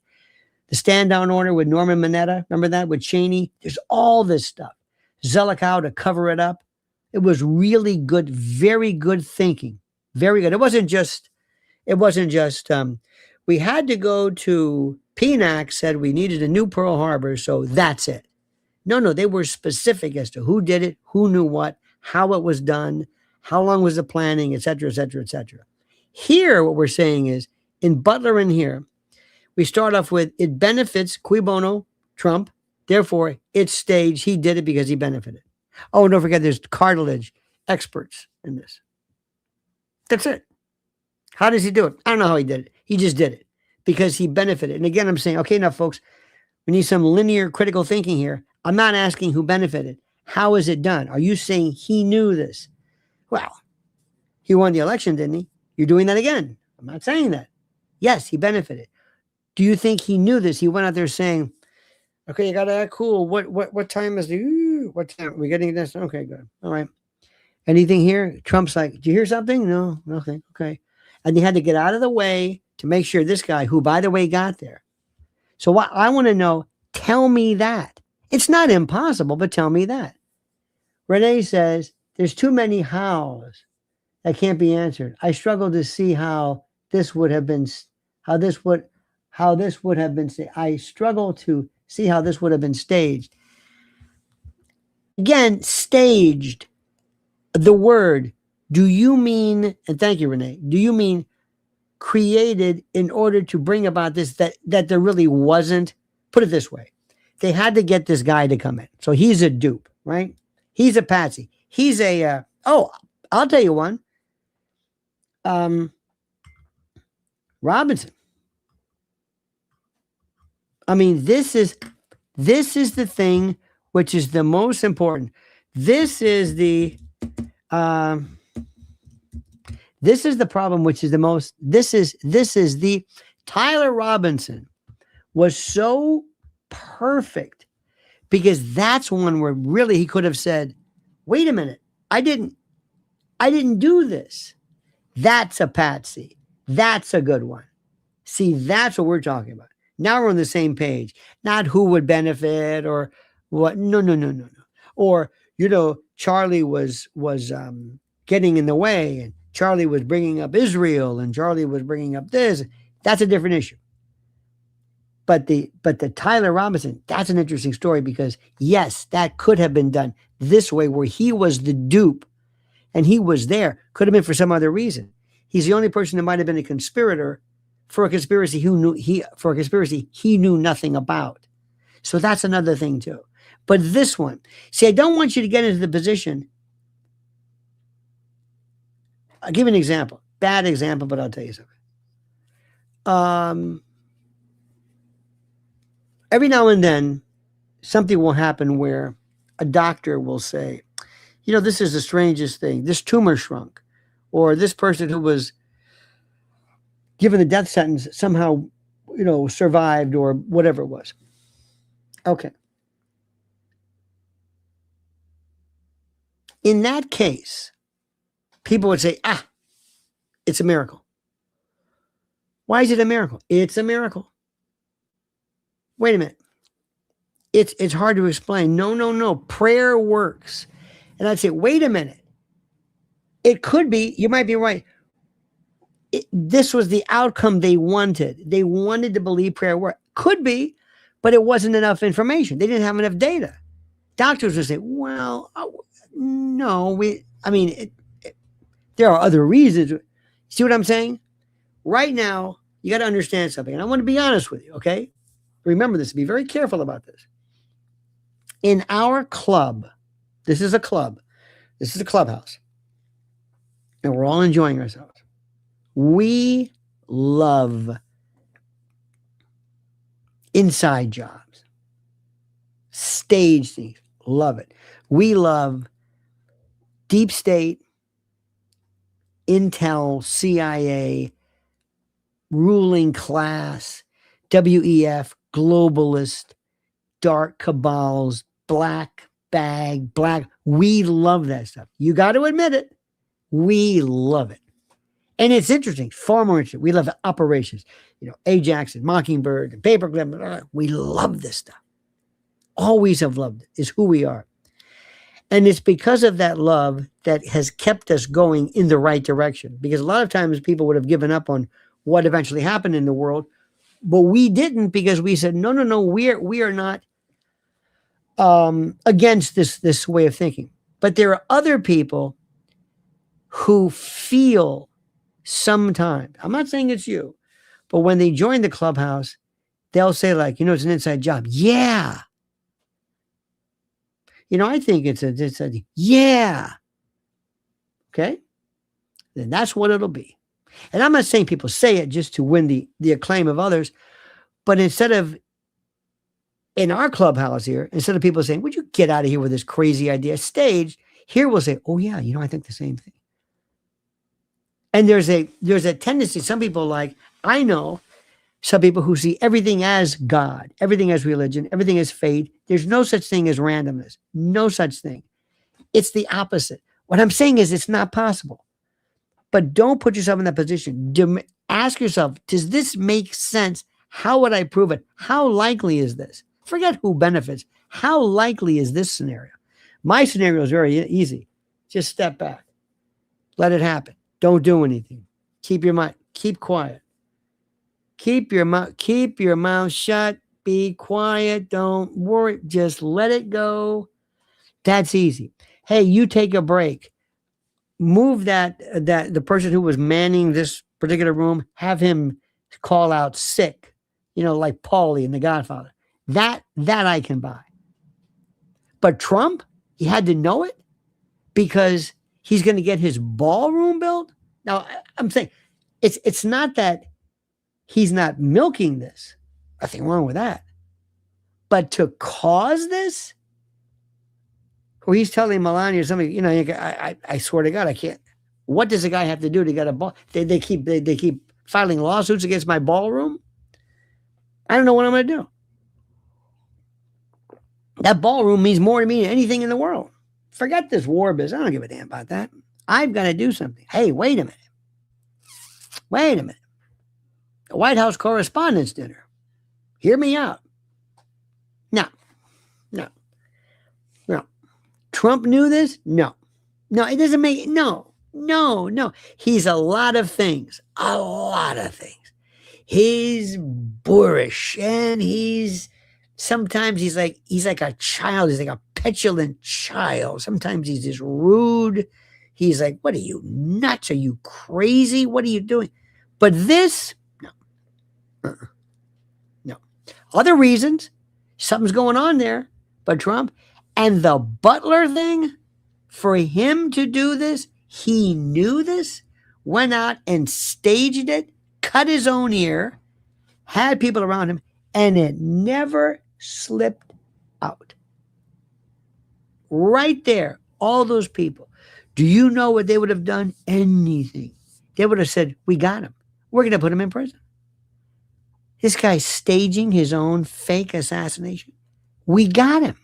the stand down order with Norman Mineta. Remember that with Cheney? There's all this stuff. Zelikow to cover it up. It was really good, very good thinking. Very good. It wasn't just, we had to go to PNAC said we needed a new Pearl Harbor, so that's it. No, they were specific as to who did it, who knew what, how it was done, how long was the planning, et cetera, et cetera, et cetera. Here, what we're saying is, in Butler and here, we start off with, it benefits cui bono, Trump, therefore, it's staged, he did it because he benefited. Oh, don't forget, there's cartilage experts in this. That's it. How does he do it? I don't know how he did it. He just did it because he benefited. And again, I'm saying, okay, now, folks, we need some linear critical thinking here. I'm not asking who benefited. How is it done? Are you saying he knew this? Well, he won the election, didn't he? You're doing that again. I'm not saying that. Yes, he benefited. Do you think he knew this? He went out there saying, okay, you got to act cool. What time is the, what time? Are we getting this? Okay, good. All right. Anything here? Trump's like, did you hear something? No, nothing. Okay. And they had to get out of the way to make sure this guy, who, by the way, got there. So what I want to know, tell me that. It's not impossible, but tell me that. Renee says, there's too many hows that can't be answered. I struggle to see how this would have been, I struggle to see how this would have been staged. Again, staged, the word, do you mean, and thank you, Renee, do you mean created in order to bring about this, that there really wasn't? Put it this way. They had to get this guy to come in. So he's a dupe, right? He's a patsy. He's a, I'll tell you one. Robinson. I mean, this is the thing which is the most important. This is the problem, which is the most, this is the, Tyler Robinson was so perfect because that's one where really he could have said, wait a minute, I didn't do this. That's a patsy. That's a good one. See, that's what we're talking about. Now we're on the same page, not who would benefit or what. No. Or, Charlie was getting in the way, and Charlie was bringing up Israel, and Charlie was bringing up this. That's a different issue. But the Tyler Robinson, that's an interesting story because, yes, that could have been done this way where he was the dupe and he was there. Could have been for some other reason. He's the only person that might have been a conspirator for a conspiracy he knew nothing about. So that's another thing too. But this one, see, I don't want you to get into the position. I'll give you an example. Bad example, but I'll tell you something. Every now and then, something will happen where a doctor will say, this is the strangest thing. This tumor shrunk. Or this person who was given the death sentence somehow, survived, or whatever it was. Okay. In that case, people would say, it's a miracle. Why is it a miracle? It's a miracle. Wait a minute. It's hard to explain. No. Prayer works. And I'd say, wait a minute. It could be, you might be right. This was the outcome they wanted. They wanted to believe prayer worked. Could be, but it wasn't enough information. They didn't have enough data. Doctors would say, well, no, there are other reasons. See what I'm saying? Right now, you got to understand something. And I want to be honest with you, okay? Remember this, be very careful about this. In our club, this is a club, this is a clubhouse, and we're all enjoying ourselves. We love inside jobs, stage things, love it. We love deep state, intel, CIA, ruling class, WEF, globalist, dark cabals, black bag, black. We love that stuff. You got to admit it. We love it. And it's interesting, far more interesting. We love the operations, Ajax and Mockingbird and Paperclip. We love this stuff. Always have loved it. It's who we are. And it's because of that love that has kept us going in the right direction. Because a lot of times people would have given up on what eventually happened in the world, but we didn't, because we said, no, we are not against this way of thinking. But there are other people who feel sometimes, I'm not saying it's you, but when they join the clubhouse, they'll say like, it's an inside job. Yeah. I think it's a yeah. Okay. Then that's what it'll be. And I'm not saying people say it just to win the acclaim of others, but instead of, in our clubhouse here, instead of people saying, would you get out of here with this crazy idea staged, here we'll say, oh yeah, I think the same thing. And there's a tendency, some people I know some people who see everything as God, everything as religion, everything as fate. There's no such thing as randomness. No such thing. It's the opposite. What I'm saying is it's not possible. But don't put yourself in that position. Ask yourself, does this make sense? How would I prove it? How likely is this? Forget who benefits. How likely is this scenario? My scenario is very easy. Just step back. Let it happen. Don't do anything. Keep your mind. Keep quiet. Keep your mouth shut. Be quiet. Don't worry. Just let it go. That's easy. Hey, you take a break. Move that the person who was manning this particular room, have him call out sick, like Paulie in The Godfather. That I can buy. But Trump, he had to know it because he's going to get his ballroom built. Now, I'm saying it's not that he's not milking this. Nothing wrong with that. But to cause this, or he's telling Melania something, I swear to God, I can't. What does a guy have to do to get a ball? They keep filing lawsuits against my ballroom. I don't know what I'm going to do. That ballroom means more to me than anything in the world. Forget this war business. I don't give a damn about that. I've got to do something. Hey, wait a minute. The White House Correspondents Dinner. Hear me out. No. Trump knew this? No, it doesn't make, no. He's a lot of things. He's boorish, and sometimes he's like a child. He's like a petulant child. Sometimes he's just rude. He's like, what are you, nuts? Are you crazy? What are you doing? But this, no. Other reasons, something's going on there, but Trump. And the Butler thing, for him to do this, he knew this, went out and staged it, cut his own ear, had people around him, and it never slipped out. Right there, all those people. Do you know what they would have done? Anything. They would have said, we got him. We're going to put him in prison. This guy's staging his own fake assassination. We got him.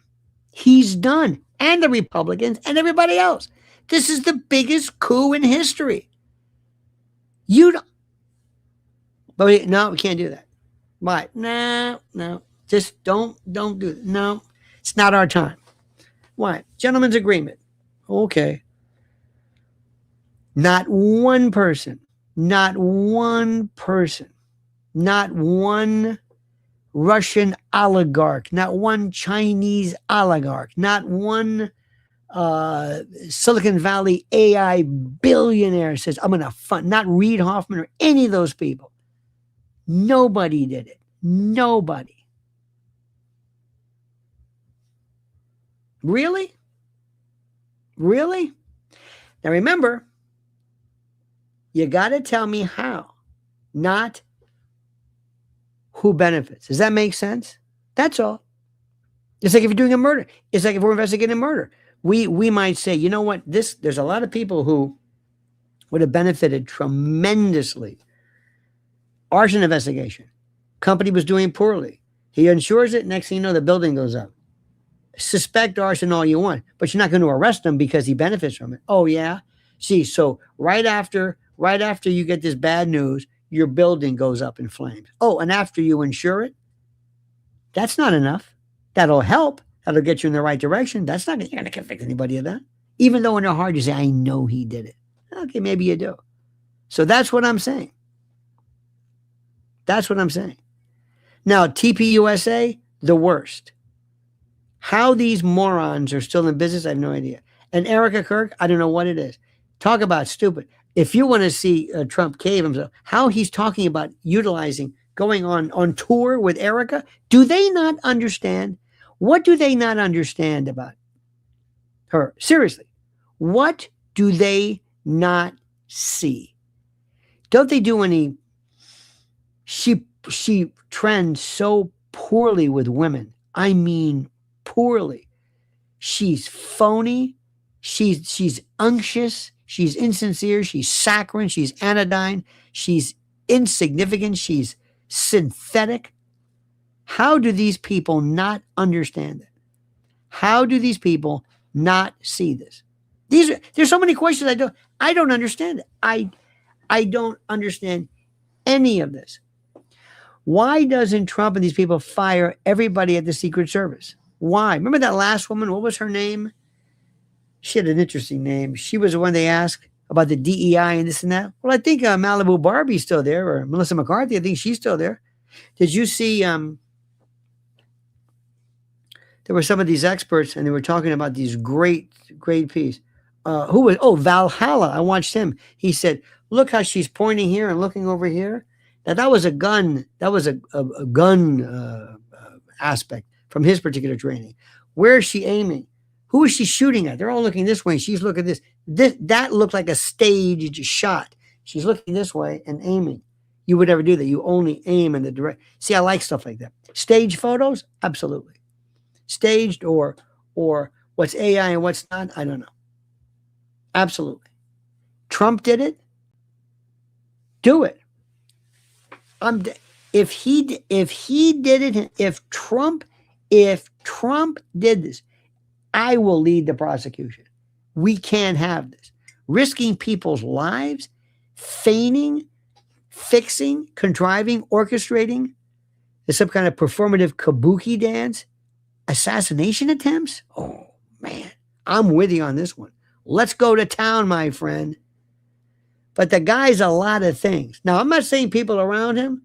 He's done. And the Republicans and everybody else. This is the biggest coup in history. You don't. But no, we can't do that. Why? No. Just don't do it. No, it's not our time. Why? Gentleman's agreement. Okay. Not one person, not one person, not one Russian oligarch, not one Chinese oligarch, not one Silicon Valley AI billionaire says, I'm going to fund, not Reid Hoffman or any of those people. Nobody did it. Nobody. Really? Really? Now remember, you got to tell me how, not who benefits. Does that make sense? That's all. It's like if you're doing a murder. It's like if we're investigating a murder. We might say, you know what, there's a lot of people who would have benefited tremendously. Arson investigation. Company was doing poorly. He insures it. Next thing you know, the building goes up. Suspect arson all you want, but you're not going to arrest him because he benefits from it. Oh yeah. See, so right after you get this bad news, your building goes up in flames. Oh, and after you insure it, that's not enough. That'll help. That'll get you in the right direction. That's not going to convict anybody of that. Even though in your heart you say, I know he did it. Okay, maybe you do. So that's what I'm saying. That's what I'm saying. Now, TPUSA, the worst. How these morons are still in business, I have no idea. And Erica Kirk, I don't know what it is. Talk about stupid. If you want to see Trump cave himself, how he's talking about utilizing, going on tour with Erica, do they not understand? What do they not understand about her? Seriously, what do they not see? Don't they do any? She trends so poorly with women. I mean, poorly. She's phony. She's unctuous. She's insincere. She's saccharine. She's anodyne. She's insignificant. She's synthetic. How do these people not understand it? How do these people not see this? There's so many questions I don't understand it. I don't understand any of this. Why doesn't Trump and these people fire everybody at the Secret Service? Why? Remember that last woman? What was her name? She had an interesting name. She was the one they asked about the DEI and this and that. Well, I think Malibu Barbie's still there, or Melissa McCarthy. I think she's still there. Did you see? There were some of these experts, and they were talking about these great piece. Who was? Oh, Valhalla. I watched him. He said, "Look how she's pointing here and looking over here." Now that was a gun. That was a gun aspect from his particular training. Where is she aiming? Who is she shooting at? They're all looking this way. She's looking this. That looked like a staged shot. She's looking this way and aiming. You would never do that. You only aim in the direct. See, I like stuff like that. Stage photos, absolutely. Staged or what's AI and what's not, I don't know. Absolutely. Trump did it. Do it. If he did it, if Trump did this, I will lead the prosecution. We can't have this. Risking people's lives, feigning, fixing, contriving, orchestrating some kind of performative kabuki dance, assassination attempts. Oh, man, I'm with you on this one. Let's go to town, my friend. But the guy's a lot of things. Now, I'm not saying people around him.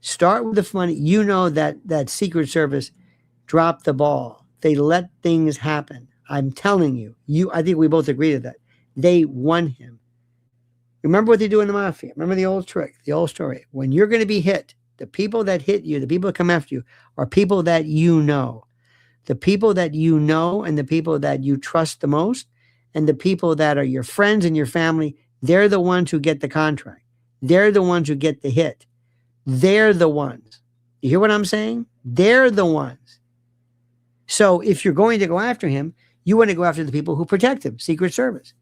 Start with the funny. You know that Secret Service dropped the ball. They let things happen. I'm telling you. I think we both agree to that. They won him. Remember what they do in the mafia. Remember the old trick, the old story. When you're going to be hit, the people that hit you, the people that come after you, are people that you know. The people that you know and the people that you trust the most, and the people that are your friends and your family, they're the ones who get the contract. They're the ones who get the hit. They're the ones. You hear what I'm saying? They're the ones. So if you're going to go after him, you want to go after the people who protect him, Secret Service.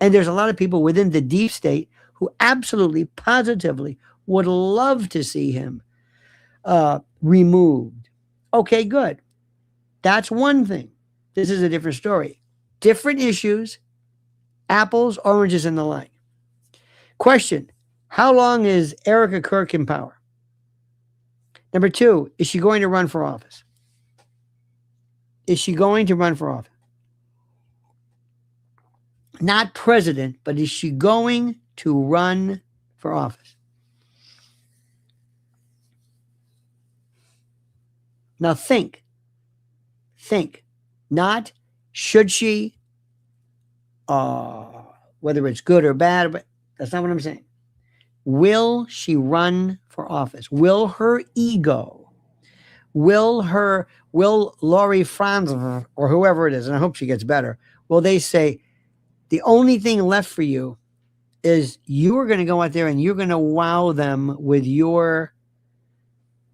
And there's a lot of people within the deep state who absolutely, positively would love to see him removed. Okay, good. That's one thing. This is a different story. Different issues, apples, oranges, and the like. Question, how long is Erica Kirk in power? Number two, is she going to run for office? Is she going to run for office? Not president, but is she going to run for office? Now think. Not should she, whether it's good or bad, but that's not what I'm saying. Will she run for office? Will her ego, will Lori Franz or whoever it is, and I hope she gets better, will they say, the only thing left for you is you are going to go out there and you're going to wow them with your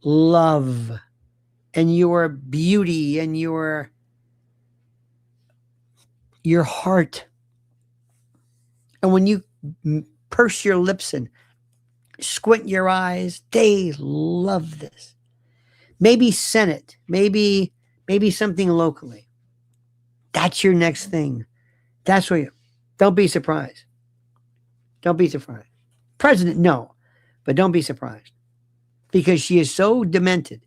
love and your beauty and your heart. And when you purse your lips and squint your eyes, they love this. Maybe Senate, maybe something locally. That's your next thing. That's where you, don't be surprised. Don't be surprised. President, no, but don't be surprised. Because she is so demented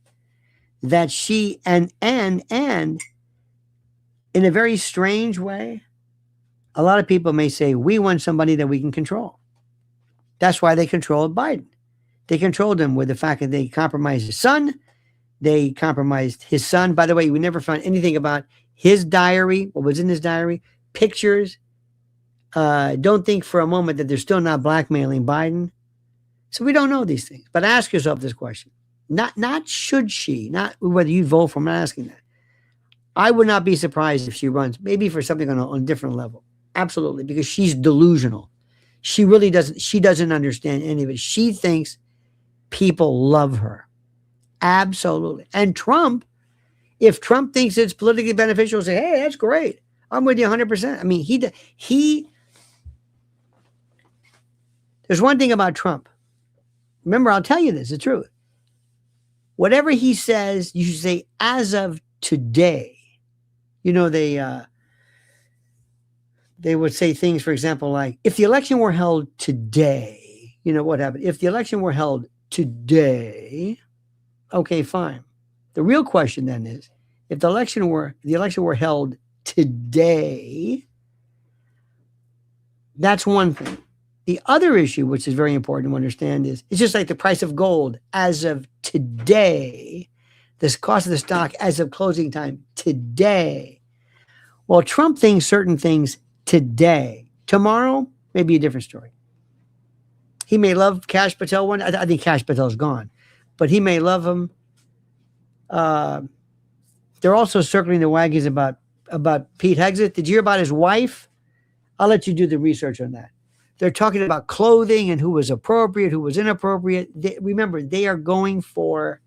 that she, and in a very strange way, a lot of people may say, we want somebody that we can control. That's why they controlled Biden. They controlled him with the fact that they compromised his son. They compromised his son. By the way, we never found anything about his diary, what was in his diary, pictures. Don't think for a moment that they're still not blackmailing Biden. So we don't know these things. But ask yourself this question. Not should she, not whether you vote for him, I'm not asking that. I would not be surprised if she runs, maybe for something on a different level. Absolutely, because she's delusional. She really doesn't understand any of it. She thinks people love her. Absolutely. And Trump, if Trump thinks it's politically beneficial, say, hey, that's great. I'm with you 100%. I mean, there's one thing about Trump. Remember, I'll tell you this, the truth. Whatever he says, you should say, as of today. You know, they would say things, for example, like, if the election were held today, you know what happened? If the election were held today, okay, fine. The real question then is, if the election were held today, that's one thing. The other issue, which is very important to understand, is it's just like the price of gold as of today, this cost of the stock as of closing time today. Well, Trump thinks certain things today. Tomorrow, maybe a different story. He may love Kash Patel one. I think Kash Patel's gone, but he may love him. They're also circling the wagons about Pete Hegseth. Did you hear about his wife? I'll let you do the research on that. They're talking about clothing and who was appropriate, who was inappropriate. Remember, they are going for,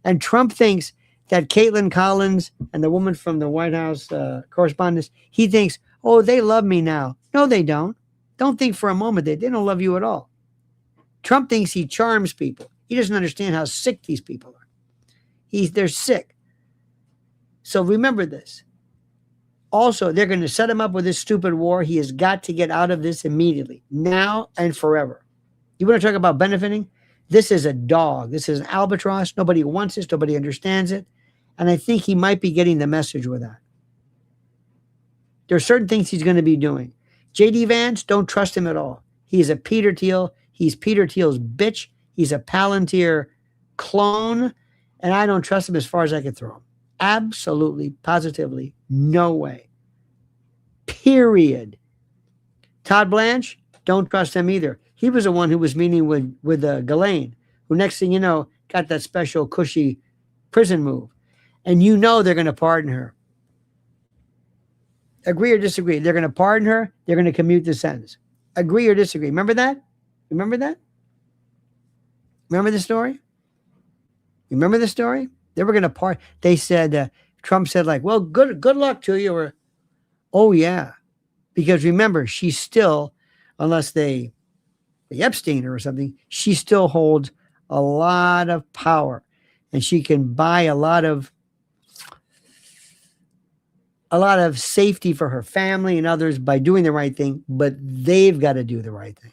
and Trump thinks that Caitlin Collins and the woman from the White House Correspondents, he thinks, oh, they love me now. No, they don't. Don't think for a moment they don't love you at all. Trump thinks he charms people. He doesn't understand how sick these people are. They're sick. So remember this. Also, they're going to set him up with this stupid war. He has got to get out of this immediately, now and forever. You want to talk about benefiting? This is a dog. This is an albatross. Nobody wants this. Nobody understands it. And I think he might be getting the message with that. There are certain things he's going to be doing. J.D. Vance, don't trust him at all. He's a Peter Thiel. He's Peter Thiel's bitch. He's a Palantir clone. And I don't trust him as far as I can throw him. Absolutely, positively, no way. Period. Todd Blanche, don't trust him either. He was the one who was meeting with Ghislaine, who next thing you know, got that special cushy prison move. And you know they're going to pardon her. Agree or disagree? They're going to pardon her. They're going to commute the sentence. Agree or disagree? Remember that? Remember that? Remember the story? Remember the story? They were going to pardon. They said, Trump said like, well, good luck to you. Or, oh yeah. Because remember, she's still, unless they Epstein her or something, she still holds a lot of power. And she can buy a lot of safety for her family and others by doing the right thing, but they've got to do the right thing.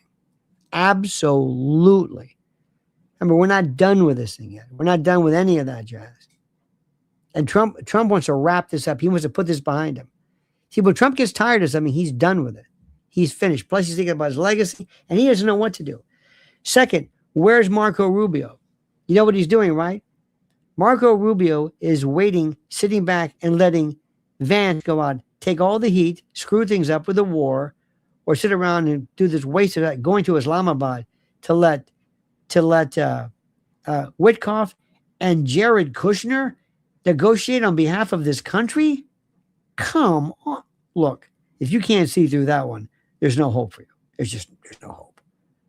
Absolutely. Remember, we're not done with this thing yet. We're not done with any of that jazz. And Trump wants to wrap this up. He wants to put this behind him. See, when Trump gets tired of something, he's done with it. He's finished. Plus, he's thinking about his legacy, and he doesn't know what to do. Second, where's Marco Rubio? You know what he's doing, right? Marco Rubio is waiting, sitting back, and letting Vance go out, take all the heat, screw things up with the war, or sit around and do this waste of that, going to Islamabad to let Witkoff and Jared Kushner negotiate on behalf of this country? Come on. Look, if you can't see through that one, there's no hope for you. There's no hope.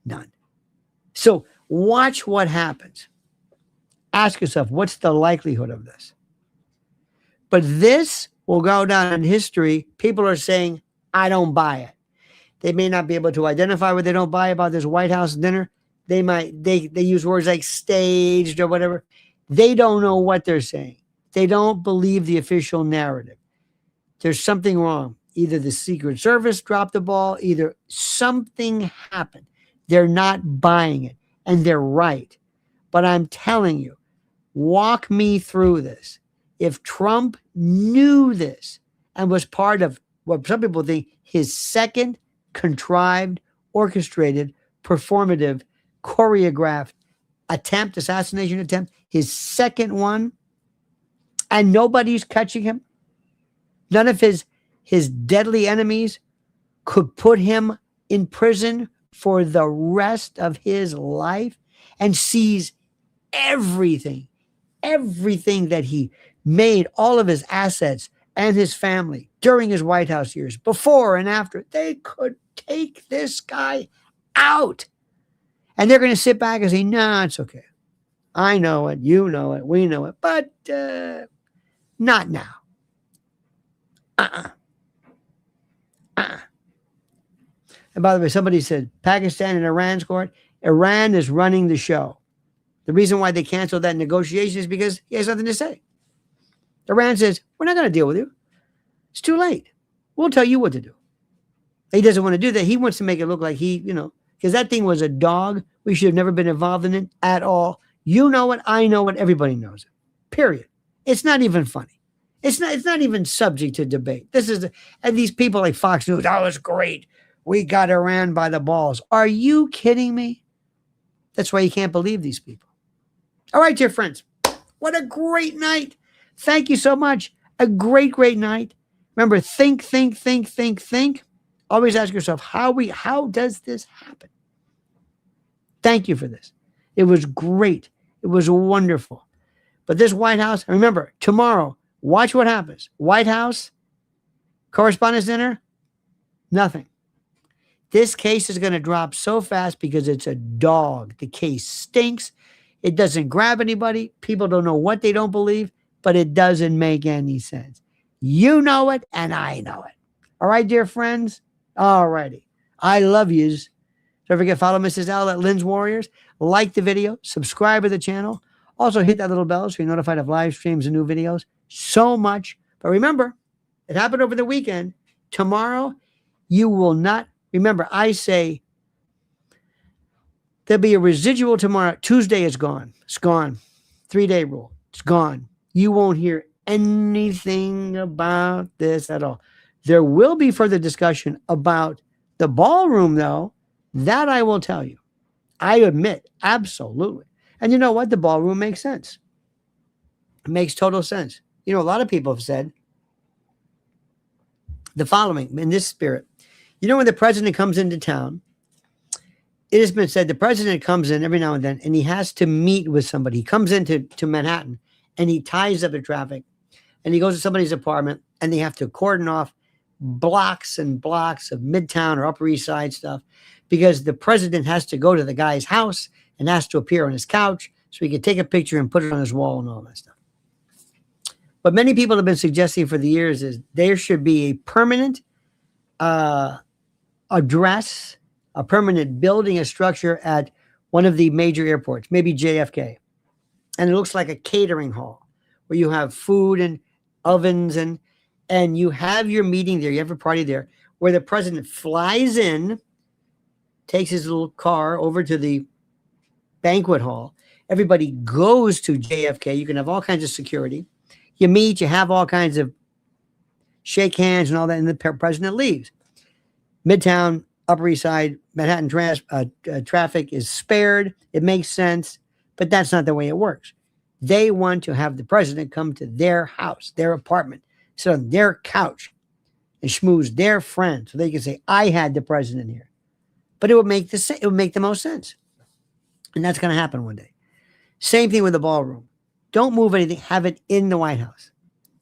None. So watch what happens. Ask yourself, what's the likelihood of this? But this will go down in history. People are saying, I don't buy it. They may not be able to identify what they don't buy about this White House dinner. They use words like staged or whatever. They don't know what they're saying. They don't believe the official narrative. There's something wrong. Either the Secret Service dropped the ball, either something happened. They're not buying it, and they're right. But I'm telling you, walk me through this. If Trump knew this and was part of what some people think his second contrived, orchestrated, performative, choreographed assassination attempt, his second one, and nobody's catching him, none of his deadly enemies could put him in prison for the rest of his life, and sees everything that he made, all of his assets and his family during his White House years, before and after. They could take this guy out. And they're going to sit back and say, no, it's okay. I know it. You know it. We know it. But not now. And by the way, somebody said Pakistan and Iran's court. Iran is running the show. The reason why they canceled that negotiation is because he has nothing to say. Iran says, we're not going to deal with you. It's too late. We'll tell you what to do. He doesn't want to do that. He wants to make it look like because that thing was a dog. We should have never been involved in it at all. You know it. I know it. Everybody knows it. Period. It's not even funny. It's not even subject to debate. And these people like Fox News, oh, it's great. We got Iran by the balls. Are you kidding me? That's why you can't believe these people. All right, dear friends. What a great night. Thank you so much. A great, great night. Remember, think. Always ask yourself, how does this happen? Thank you for this. It was great. It was wonderful. But this White House, remember, tomorrow, watch what happens. White House Correspondents Dinner, nothing. This case is going to drop so fast because it's a dog. The case stinks. It doesn't grab anybody. People don't know what they don't believe, but it doesn't make any sense. You know it, and I know it. All right, dear friends? All righty. I love yous. Don't forget, follow Mrs. L at Lynn's Warriors. Like the video. Subscribe to the channel. Also, hit that little bell so you're notified of live streams and new videos. So much. But remember, it happened over the weekend. Tomorrow, you will not. Remember, I say there'll be a residual tomorrow. Tuesday is gone. It's gone. 3-day rule. It's gone. You won't hear anything about this at all. There will be further discussion about the ballroom, though. That I will tell you. I admit, absolutely. And you know what? The ballroom makes sense. It makes total sense. A lot of people have said the following in this spirit. When the president comes into town, it has been said the president comes in every now and then, and he has to meet with somebody. He comes into Manhattan, and he ties up the traffic, and he goes to somebody's apartment, and they have to cordon off blocks and blocks of Midtown or Upper East Side stuff because the president has to go to the guy's house and has to appear on his couch so he can take a picture and put it on his wall and all that stuff. What many people have been suggesting for the years is there should be a permanent address, a permanent building, a structure at one of the major airports, maybe JFK. And it looks like a catering hall where you have food and ovens and you have your meeting there. You have a party there where the president flies in, takes his little car over to the banquet hall, Everybody goes to JFK. You can have all kinds of security. You meet, you have all kinds of shake hands and all that, and the president leaves. Midtown, Upper East Side, Manhattan traffic is spared. It makes sense, but that's not the way it works. They want to have the president come to their house, their apartment, sit on their couch and schmooze their friend so they can say, I had the president here. But it would make the most sense. And that's going to happen one day. Same thing with the ballroom. Don't move anything. Have it in the White House.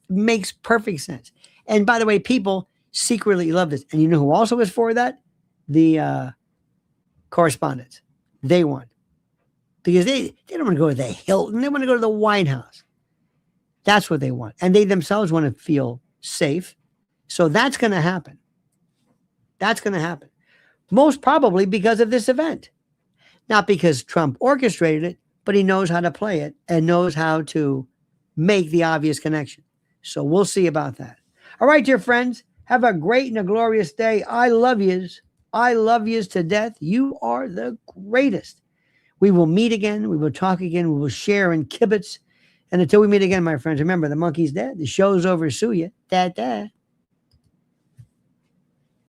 It makes perfect sense. And by the way, people secretly love this. And you know who also is for that? The correspondents. They want. Because they don't want to go to the Hilton. They want to go to the White House. That's what they want. And they themselves want to feel safe. So that's going to happen. That's going to happen. Most probably because of this event. Not because Trump orchestrated it, but he knows how to play it and knows how to make the obvious connection. So we'll see about that. All right, dear friends, have a great and a glorious day. I love yous. I love yous to death. You are the greatest. We will meet again. We will talk again. We will share and kibitz. And until we meet again, my friends, remember, the monkey's dead. The show's over. Sue ya. Da-da.